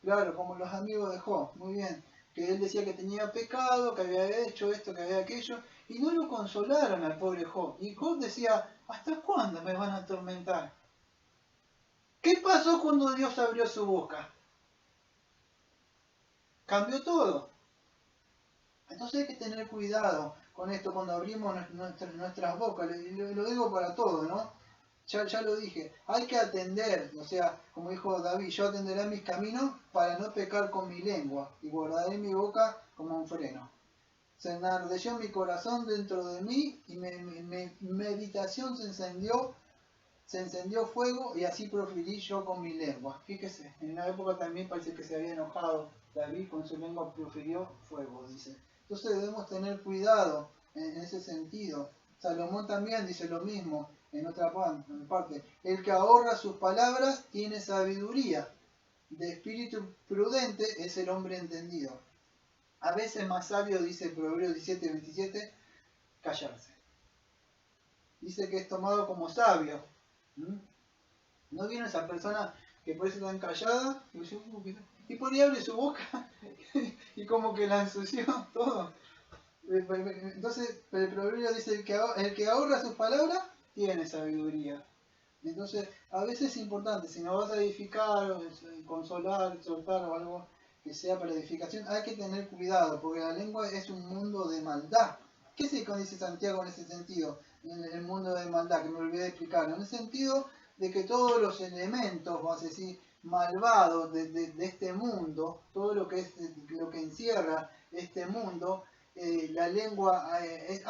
Claro, como los amigos de Job, muy bien. Que él decía que tenía pecado, que había hecho esto, que había aquello, y no lo consolaron al pobre Job. Y Job decía, ¿hasta cuándo me van a atormentar? ¿Qué pasó cuando Dios abrió su boca? Cambió todo. Entonces hay que tener cuidado con esto cuando abrimos nuestras bocas. Lo digo para todos, ¿no? Ya lo dije. Hay que atender, o sea, como dijo David, yo atenderé mis caminos para no pecar con mi lengua y guardaré mi boca como un freno. Se enardeció mi corazón dentro de mí y mi meditación se encendió fuego y así proferí yo con mi lengua. Fíjese, en una época también parece que se había enojado David, con su lengua profirió fuego, dice. Entonces debemos tener cuidado en ese sentido. Salomón también dice lo mismo en otra parte. El que ahorra sus palabras tiene sabiduría. De espíritu prudente es el hombre entendido. A veces más sabio, dice Proverbios 17:27, callarse. Dice que es tomado como sabio. ¿No vieron esa persona que por eso tan callada? Y por ahí abre su boca y como que la ensució todo. Entonces el proverbio dice, el que ahorra sus palabras tiene sabiduría. Entonces, a veces es importante, si no vas a edificar, o consolar, exhortar o algo que sea para edificación, hay que tener cuidado, porque la lengua es un mundo de maldad. ¿Qué se dice Santiago en ese sentido? En el mundo de maldad, que me olvidé de explicarlo. En el sentido de que todos los elementos, vamos a decir, malvados de este mundo, todo lo que es lo que encierra este mundo, la lengua es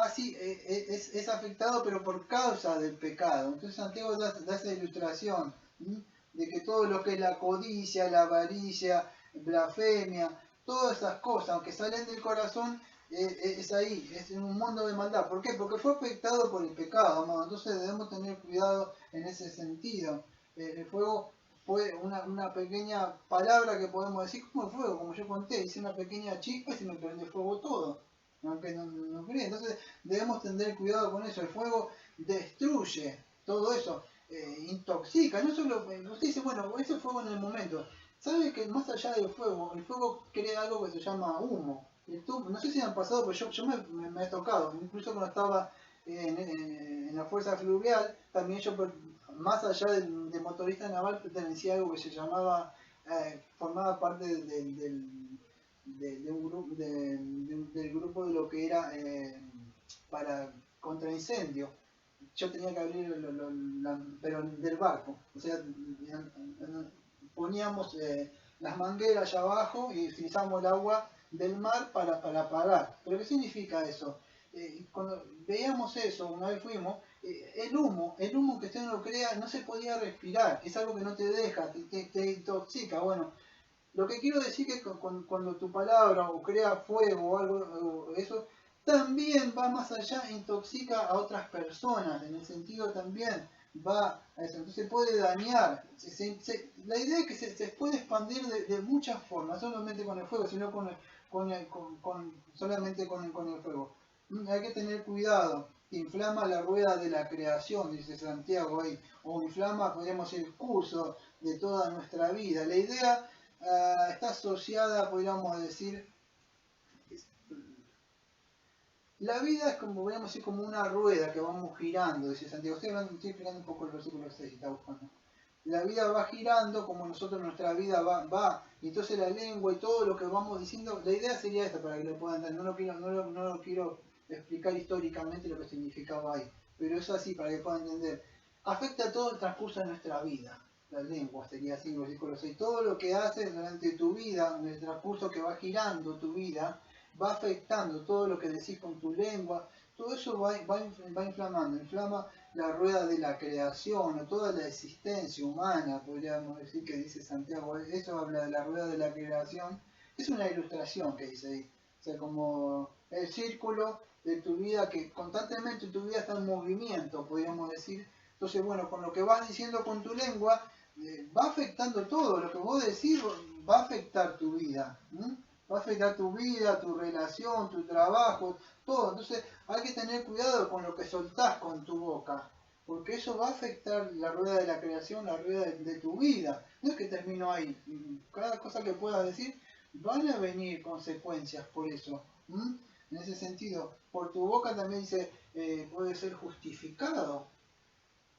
afectado, pero por causa del pecado. Entonces Santiago da esa ilustración, ¿sí? De que todo lo que es la codicia, la avaricia, blasfemia, todas esas cosas, aunque salen del corazón, es ahí, es en un mundo de maldad. ¿Por qué? Porque fue afectado por el pecado, amado. Entonces debemos tener cuidado en ese sentido. El fuego fue una pequeña palabra que podemos decir como el fuego, como yo conté, hice una pequeña chispa y se me prende fuego todo, aunque no cree. Entonces debemos tener cuidado con eso. El fuego destruye todo eso, intoxica. No solo, usted dice, bueno, ese fuego en el momento. ¿Sabe que más allá del fuego, el fuego crea algo que se llama humo? No sé si han pasado, pero yo me he tocado, incluso cuando estaba en la fuerza fluvial, también yo, más allá de motorista naval, pertenecía a algo que se llamaba, formaba parte del grupo de lo que era para contra incendio. Yo tenía que abrir, pero del barco, o sea, poníamos las mangueras allá abajo y utilizábamos el agua del mar para apagar. ¿Pero qué significa eso? Cuando veíamos eso, una vez fuimos, el humo que usted no crea, no se podía respirar, es algo que no te deja, te intoxica. Bueno, lo que quiero decir es que cuando tu palabra o crea fuego o algo, o eso, también va más allá, intoxica a otras personas, en el sentido también va a eso, entonces puede dañar. La idea es que se puede expandir de muchas formas, no solamente con el fuego, sino solamente con el fuego. Hay que tener cuidado, inflama la rueda de la creación, dice Santiago ahí, o inflama, podríamos decir, el curso de toda nuestra vida. La idea está asociada, podríamos decir, la vida es como, podríamos decir, como una rueda que vamos girando, dice Santiago. Estoy explicando un poco el versículo 6, está buscando. La vida va girando como nosotros, nuestra vida va. Y entonces la lengua y todo lo que vamos diciendo, la idea sería esta para que lo puedan entender. No lo quiero explicar históricamente lo que significaba ahí, pero es así para que puedan entender. Afecta todo el transcurso de nuestra vida. La lengua sería así, el versículo 6. Todo lo que haces durante tu vida, en el transcurso que va girando tu vida, va afectando todo lo que decís con tu lengua. Todo eso va inflamando, inflama la rueda de la creación, o toda la existencia humana, podríamos decir que dice Santiago. Eso habla de la rueda de la creación. Es una ilustración que dice ahí. O sea, como el círculo de tu vida, que constantemente tu vida está en movimiento, podríamos decir. Entonces, bueno, con lo que vas diciendo con tu lengua, va afectando todo. Lo que vos decís va a afectar tu vida. Va a afectar tu vida, tu relación, tu trabajo, todo. Entonces hay que tener cuidado con lo que soltás con tu boca, porque eso va a afectar la rueda de la creación, la rueda de tu vida. No es que termino ahí. Cada cosa que puedas decir, van a venir consecuencias por eso. En ese sentido, por tu boca también dice, puede ser justificado.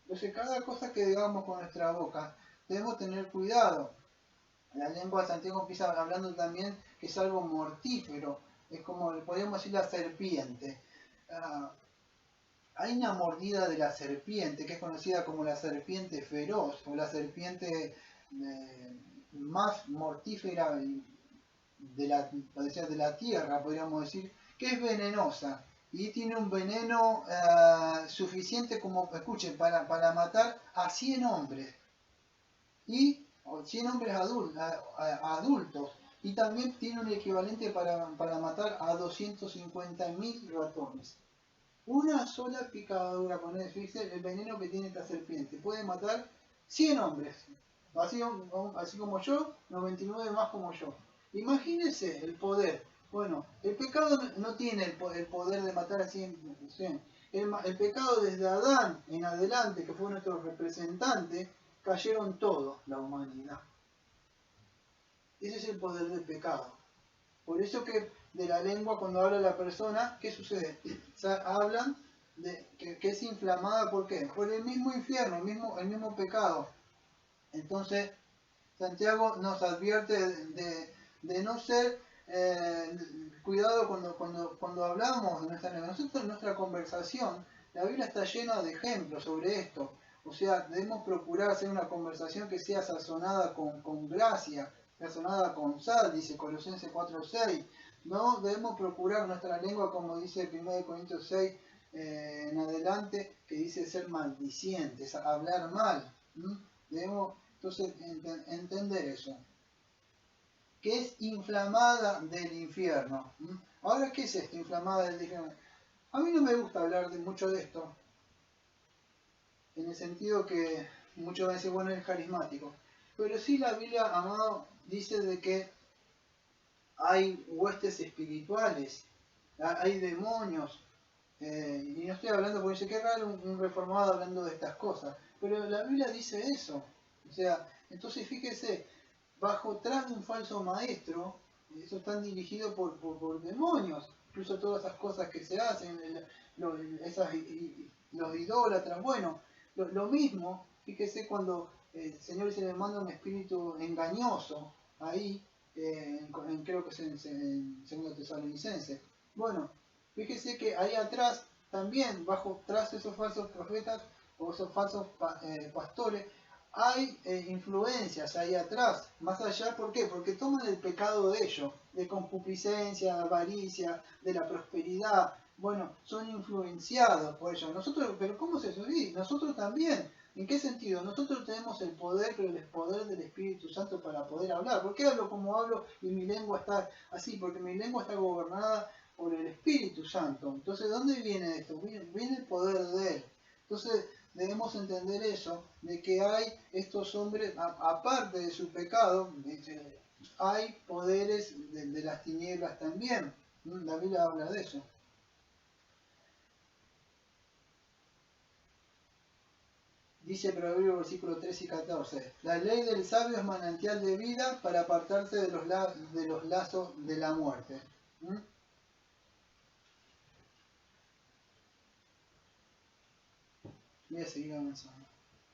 Entonces cada cosa que digamos con nuestra boca, debemos tener cuidado. La lengua de Santiago empieza hablando también que es algo mortífero, es como podríamos decir la serpiente. Hay una mordida de la serpiente que es conocida como la serpiente feroz o la serpiente más mortífera de la tierra, podríamos decir, que es venenosa y tiene un veneno suficiente como, escuchen, para matar a 100 hombres. Y 100 hombres adultos, y también tiene un equivalente para matar a 250.000 ratones. Una sola picadura, fíjense el veneno que tiene esta serpiente, puede matar 100 hombres, así como yo, 99 más como yo. Imagínense el poder. Bueno, el pecado no tiene el poder de matar a 100. El pecado desde Adán en adelante, que fue nuestro representante, cayeron todos, la humanidad. Ese es el poder del pecado. Por eso que de la lengua cuando habla la persona, ¿qué sucede? O sea, hablan de que es inflamada, ¿por qué? Por el mismo infierno, el mismo pecado. Entonces, Santiago nos advierte de no ser, cuidado cuando hablamos de nuestra lengua. Nosotros en nuestra conversación, la Biblia está llena de ejemplos sobre esto. O sea, debemos procurar hacer una conversación que sea sazonada con gracia, sazonada con sal, dice Colosenses 4:6. No debemos procurar nuestra lengua, como dice 1 Corintios 6 en adelante, que dice ser maldicientes, hablar mal. Debemos entonces entender eso, que es inflamada del infierno. Ahora, ¿qué es esto, inflamada del infierno? A mí no me gusta hablar mucho de esto, en el sentido que muchas veces, bueno, es carismático, pero sí la Biblia, amado, dice de que hay huestes espirituales, hay demonios, y no estoy hablando porque dice que raro un reformado hablando de estas cosas, pero la Biblia dice eso. O sea, entonces fíjese, tras de un falso maestro, eso están dirigidos por demonios, incluso todas esas cosas que se hacen, los idólatras, bueno, lo mismo, fíjese cuando el Señor se le manda un espíritu engañoso, ahí, creo que es en 2 Tesalonicenses. Bueno, fíjese que ahí atrás, también, tras esos falsos profetas o esos falsos pastores, hay influencias ahí atrás, más allá, ¿por qué? Porque toman el pecado de ellos, de concupiscencia, de avaricia, de la prosperidad. Bueno, son influenciados por ellos. Nosotros, pero ¿cómo es eso? Sí, nosotros también. ¿En qué sentido? Nosotros tenemos el poder, pero el poder del Espíritu Santo para poder hablar. ¿Por qué hablo como hablo y mi lengua está así? Porque mi lengua está gobernada por el Espíritu Santo. Entonces, ¿dónde viene esto? Viene el poder de Él. Entonces, debemos entender eso, de que hay estos hombres, aparte de su pecado, hay poderes de las tinieblas también. La Biblia habla de eso. Dice Proverbios versículo 13 y 14. La ley del sabio es manantial de vida para apartarse de los lazos de la muerte. Voy a seguir avanzando.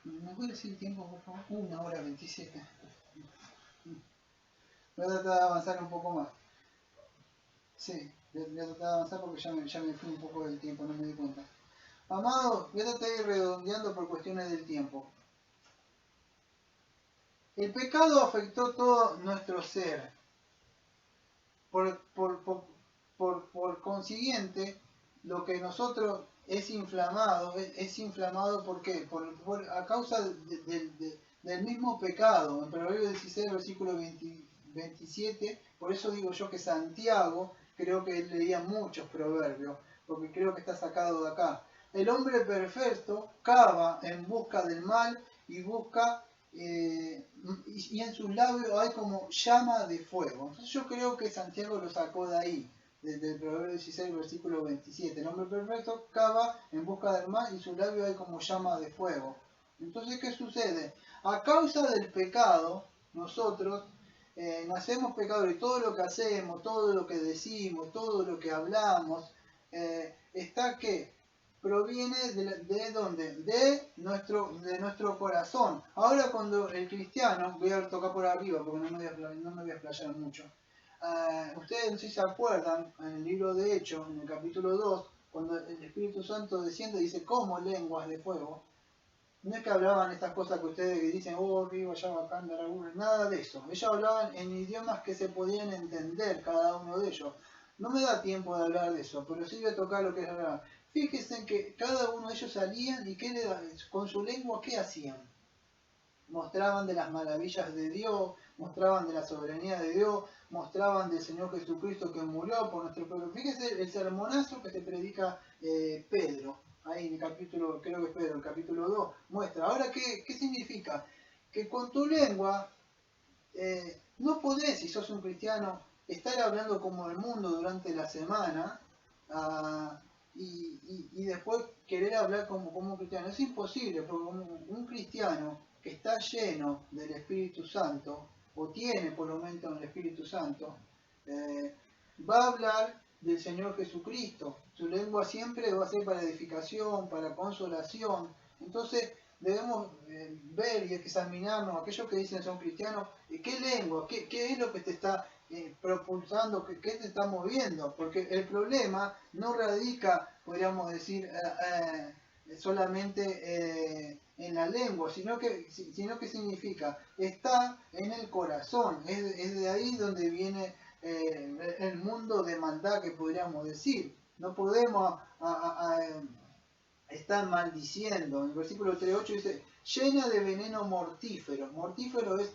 ¿Me puede decir el tiempo, por favor? 1:27. Voy a tratar de avanzar un poco más. Sí, voy a tratar de avanzar porque ya me fui un poco del tiempo, no me di cuenta. Amado, voy a tratar de ir redondeando por cuestiones del tiempo. El pecado afectó todo nuestro ser. Por consiguiente, lo que nosotros es inflamado ¿por qué? A causa del mismo pecado. En Proverbios 16, versículo 27, por eso digo yo que Santiago, creo que él leía muchos proverbios, porque creo que está sacado de acá. El hombre perfecto cava en busca del mal y busca, y en sus labios hay como llama de fuego. Entonces yo creo que Santiago lo sacó de ahí, desde el Proverbio 16, versículo 27. El hombre perfecto cava en busca del mal y sus labios hay como llama de fuego. Entonces, ¿qué sucede? A causa del pecado, nosotros nacemos pecadores y todo lo que hacemos, todo lo que decimos, todo lo que hablamos, está que proviene de dónde? De nuestro corazón. Ahora cuando el cristiano, voy a tocar por arriba porque no me voy a explayar mucho. Ustedes no sé si se acuerdan, en el libro de Hechos, en el capítulo 2, cuando el Espíritu Santo desciende, dice como lenguas de fuego. No es que hablaban estas cosas que ustedes dicen, oh, arriba, allá, bacán, nada de eso. Ellos hablaban en idiomas que se podían entender cada uno de ellos. No me da tiempo de hablar de eso, pero sí voy a tocar lo que es hablar. Fíjense que cada uno de ellos salían y con su lengua, ¿qué hacían? Mostraban de las maravillas de Dios, mostraban de la soberanía de Dios, mostraban del Señor Jesucristo que murió por nuestro pueblo. Fíjense el sermonazo que se predica Pedro, ahí en el capítulo, creo que es Pedro, el capítulo 2, muestra. Ahora, ¿qué significa? Que con tu lengua no podés, si sos un cristiano, estar hablando como el mundo durante la semana y después querer hablar como un cristiano. Es imposible, porque un cristiano que está lleno del Espíritu Santo, o tiene por lo menos el Espíritu Santo, va a hablar del Señor Jesucristo. Su lengua siempre va a ser para edificación, para consolación. Entonces debemos ver y examinarnos, aquellos que dicen son cristianos, qué lengua, qué es lo que te está propulsando, qué te está moviendo. Porque el problema no radica, podríamos decir, solamente en la lengua, sino que significa, está en el corazón, es de ahí donde viene el mundo de maldad, que podríamos decir. No podemos estar maldiciendo. En el versículo 3.8 dice, llena de veneno mortífero. Mortífero es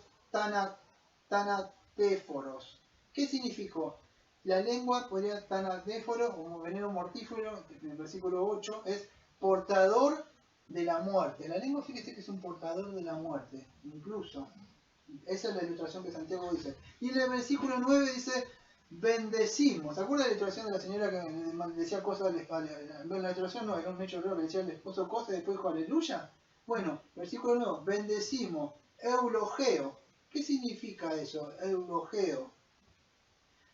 tanatéforos. ¿Qué significó? La lengua podría tanatéforo, como veneno mortífero, en el versículo 8, es portador de la muerte. La lengua, fíjese que es un portador de la muerte, incluso. Esa es la ilustración que Santiago dice. Y en el versículo 9 dice, bendecimos. ¿Se acuerda de la ilustración de la señora que decía cosas? La ilustración no, era un hecho raro, que decía al esposo cosas y después dijo aleluya. Bueno, versículo 9, bendecimos, eulogeo. ¿Qué significa eso, eulogeo?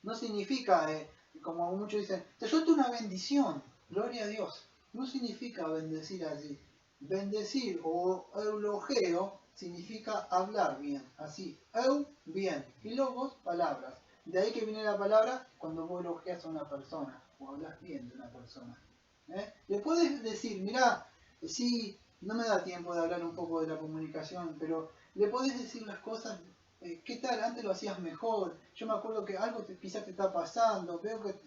No significa, como muchos dicen, te suelto una bendición, gloria a Dios. No significa bendecir así. Bendecir o eulogeo significa hablar bien, así, eu, bien, y logos, palabras. De ahí que viene la palabra cuando vos elogias a una persona, o hablas bien de una persona. Le puedes decir, mirá, sí, no me da tiempo de hablar un poco de la comunicación, pero le podés decir las cosas, ¿qué tal? Antes lo hacías mejor, yo me acuerdo que algo quizás te está pasando, veo que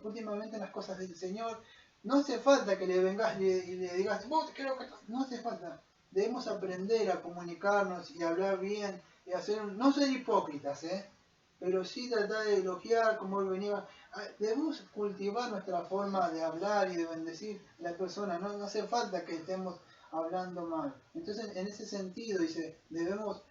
últimamente las cosas del Señor, no hace falta que le vengas y le digas, vos creo que no hace falta. Debemos aprender a comunicarnos y hablar bien y no ser hipócritas, pero sí tratar de elogiar, como él venía. Debemos cultivar nuestra forma de hablar y de bendecir a la persona. No hace falta que estemos hablando mal. Entonces, en ese sentido, dice, debemos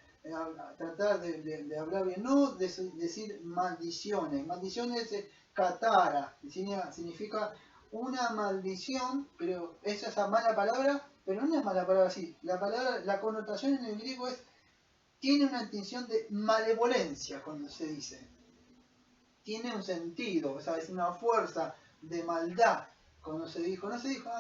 tratar de hablar bien, no decir maldiciones. Maldiciones es catara, significa una maldición, pero esa es mala palabra, pero no es mala palabra así. La connotación en el griego tiene una intención de malevolencia cuando se dice. Tiene un sentido, o sea, es una fuerza de maldad. Cuando se dijo, no se dijo,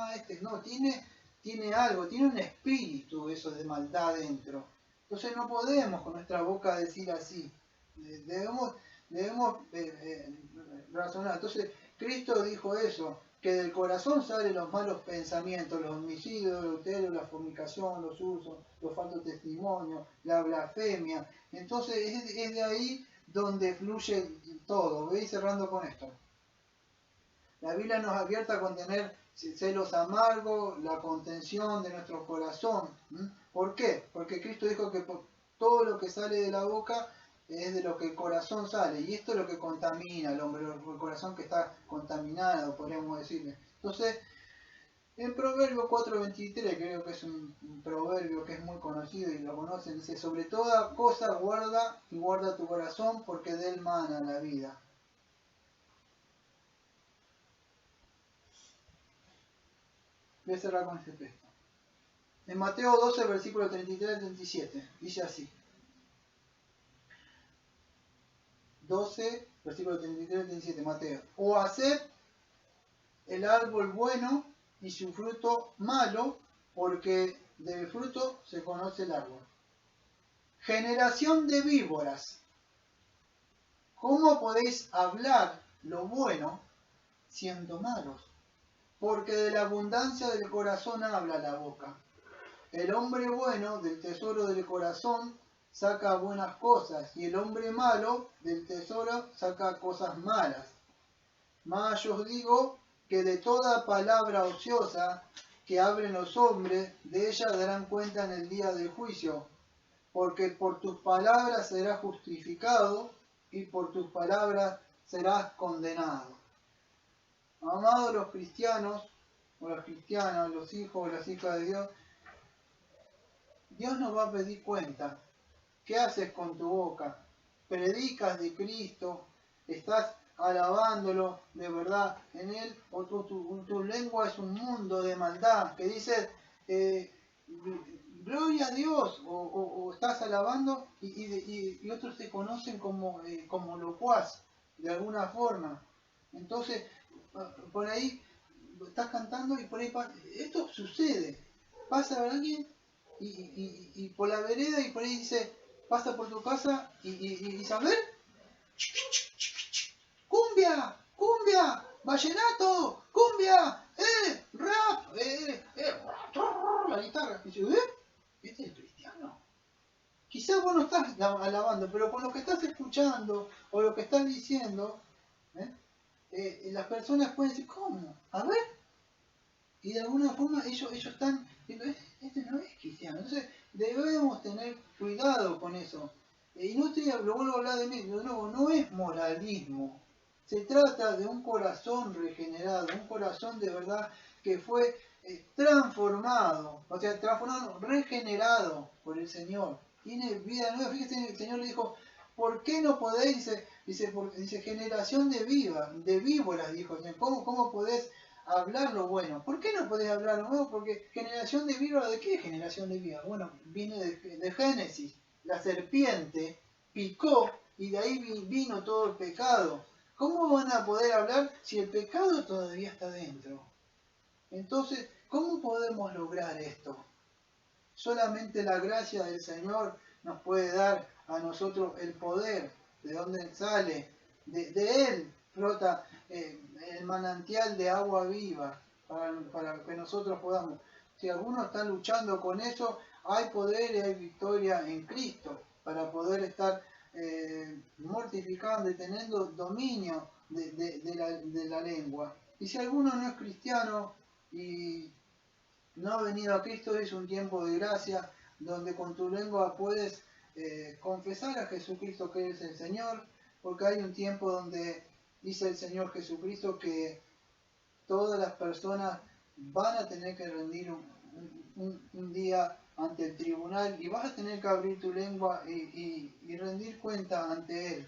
tiene algo, tiene un espíritu eso de maldad dentro. Entonces no podemos con nuestra boca decir así. Debemos razonar. Entonces Cristo dijo eso, que del corazón salen los malos pensamientos, los homicidios, el adulterio, la fornicación, los usos, los falsos testimonios, la blasfemia. Entonces es de ahí donde fluye todo. Voy cerrando con esto. La Biblia nos advierte a contener celos amargos, la contención de nuestro corazón. ¿Por qué? Porque Cristo dijo que todo lo que sale de la boca es de lo que el corazón sale, y esto es lo que contamina al hombre, el corazón que está contaminado, podríamos decirle. Entonces, en Proverbio 4.23, creo que es un proverbio que es muy conocido y lo conocen, dice, sobre toda cosa guarda tu corazón, porque de él mana la vida. Voy a cerrar con este texto. En Mateo 12, versículo 33 al 37, dice así. 12, versículo 33 al 37, Mateo. O haced el árbol bueno y su fruto malo, porque del fruto se conoce el árbol. Generación de víboras, ¿cómo podéis hablar lo bueno siendo malos? Porque de la abundancia del corazón habla la boca. El hombre bueno del tesoro del corazón saca buenas cosas, y el hombre malo del tesoro saca cosas malas. Mas yo os digo que de toda palabra ociosa que hablen los hombres, de ella darán cuenta en el día del juicio, porque por tus palabras serás justificado y por tus palabras serás condenado. Amados los cristianos, o las cristianas, los hijos o las hijas de Dios, Dios nos va a pedir cuenta. ¿Qué haces con tu boca? ¿Predicas de Cristo? ¿Estás alabándolo de verdad en Él? ¿O tu lengua es un mundo de maldad que dices, gloria a Dios? ¿O estás alabando y otros te conocen como locuaz? de alguna forma. Entonces, por ahí estás cantando y por ahí esto sucede. Pasa alguien y por la vereda y por ahí dice, pasa por tu casa y ¿saber? ¡Cumbia! ¡Cumbia! ¡Vallenato! ¡Cumbia! ¡Rap! La guitarra. Y dice, ¿este es el cristiano? Quizás vos no estás alabando, pero con lo que estás escuchando o lo que estás diciendo, las personas pueden decir, ¿cómo? A ver. Y de alguna forma ellos están diciendo, este no es cristiano. Entonces debemos tener cuidado con eso. Y no lo vuelvo a hablar de mí, de nuevo, no es moralismo. Se trata de un corazón regenerado, un corazón de verdad que fue transformado, o sea, transformado, regenerado por el Señor. Tiene vida nueva. Fíjese, el Señor le dijo, ¿por qué no podéis? Dice generación de víboras, dijo el Señor. ¿Cómo podés hablar lo bueno? ¿Por qué no podés hablar lo bueno? Porque generación de víboras, ¿de qué generación de víboras? Bueno, viene de Génesis. La serpiente picó y de ahí vino todo el pecado. ¿Cómo van a poder hablar si el pecado todavía está dentro? Entonces, ¿cómo podemos lograr esto? Solamente la gracia del Señor nos puede dar a nosotros el poder. ¿De dónde sale? De Él flota el manantial de agua viva para que nosotros podamos. Si alguno está luchando con eso, hay poder y hay victoria en Cristo para poder estar mortificando y teniendo dominio de la lengua. Y si alguno no es cristiano y no ha venido a Cristo, es un tiempo de gracia donde con tu lengua puedes confesar a Jesucristo que es el Señor, porque hay un tiempo donde dice el Señor Jesucristo que todas las personas van a tener que rendir un día ante el tribunal y vas a tener que abrir tu lengua y rendir cuenta ante Él.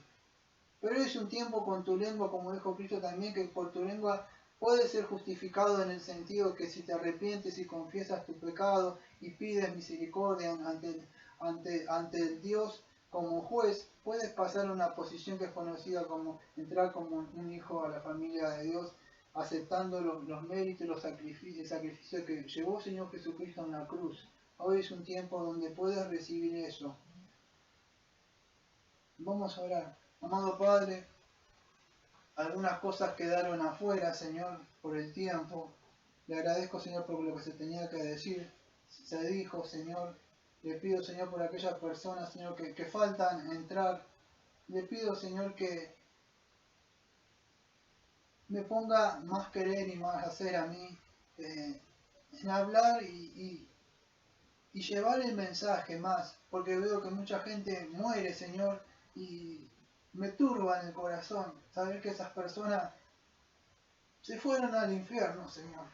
Pero es un tiempo con tu lengua, como dijo Cristo también, que por tu lengua puedes ser justificado en el sentido que si te arrepientes y confiesas tu pecado y pides misericordia ante el Dios como juez, puedes pasar a una posición que es conocida como entrar como un hijo a la familia de Dios, aceptando los méritos y el sacrificio que llevó el Señor Jesucristo en la cruz. Hoy es un tiempo donde puedes recibir eso. Vamos a orar. Amado Padre, algunas cosas quedaron afuera, Señor, por el tiempo. Le agradezco, Señor, por lo que se tenía que decir. Se dijo, Señor. Le pido, Señor, por aquellas personas, Señor, que faltan entrar. Le pido, Señor, que me ponga más querer y más hacer a mí en hablar y llevar el mensaje más, porque veo que mucha gente muere, Señor, y me turba en el corazón saber que esas personas se fueron al infierno, Señor.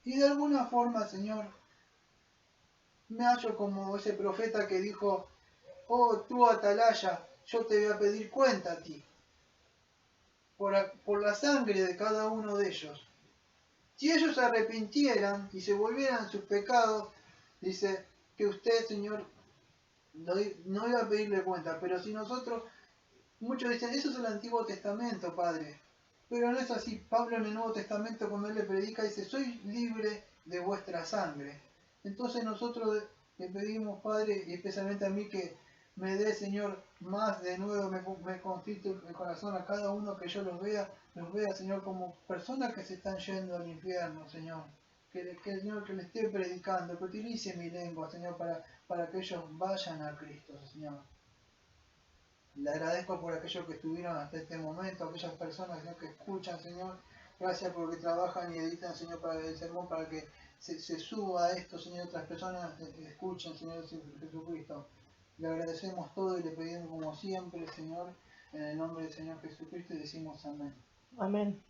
Y de alguna forma, Señor, me hallo como ese profeta que dijo, oh, tú Atalaya, yo te voy a pedir cuenta a ti, por la sangre de cada uno de ellos. Si ellos se arrepintieran y se volvieran a sus pecados, dice que usted, Señor, no iba a pedirle cuenta, pero si nosotros, muchos dicen, eso es el Antiguo Testamento, Padre, pero no es así. Pablo en el Nuevo Testamento, cuando él le predica, dice, soy libre de vuestra sangre. Entonces nosotros le pedimos, Padre, y especialmente a mí, que me dé, Señor, más de nuevo, me conflicte el corazón a cada uno, que yo los vea, Señor, como personas que se están yendo al infierno, Señor. Que el Señor que le esté predicando, que utilice mi lengua, Señor, para que ellos vayan a Cristo, Señor. Le agradezco por aquellos que estuvieron hasta este momento, aquellas personas, Señor, que escuchan, Señor. Gracias porque trabajan y editan, Señor, para el sermón, para que se suba esto, Señor, otras personas que escuchen, Señor Jesucristo. Le agradecemos todo y le pedimos como siempre, Señor, en el nombre del Señor Jesucristo, y decimos amén. Amén.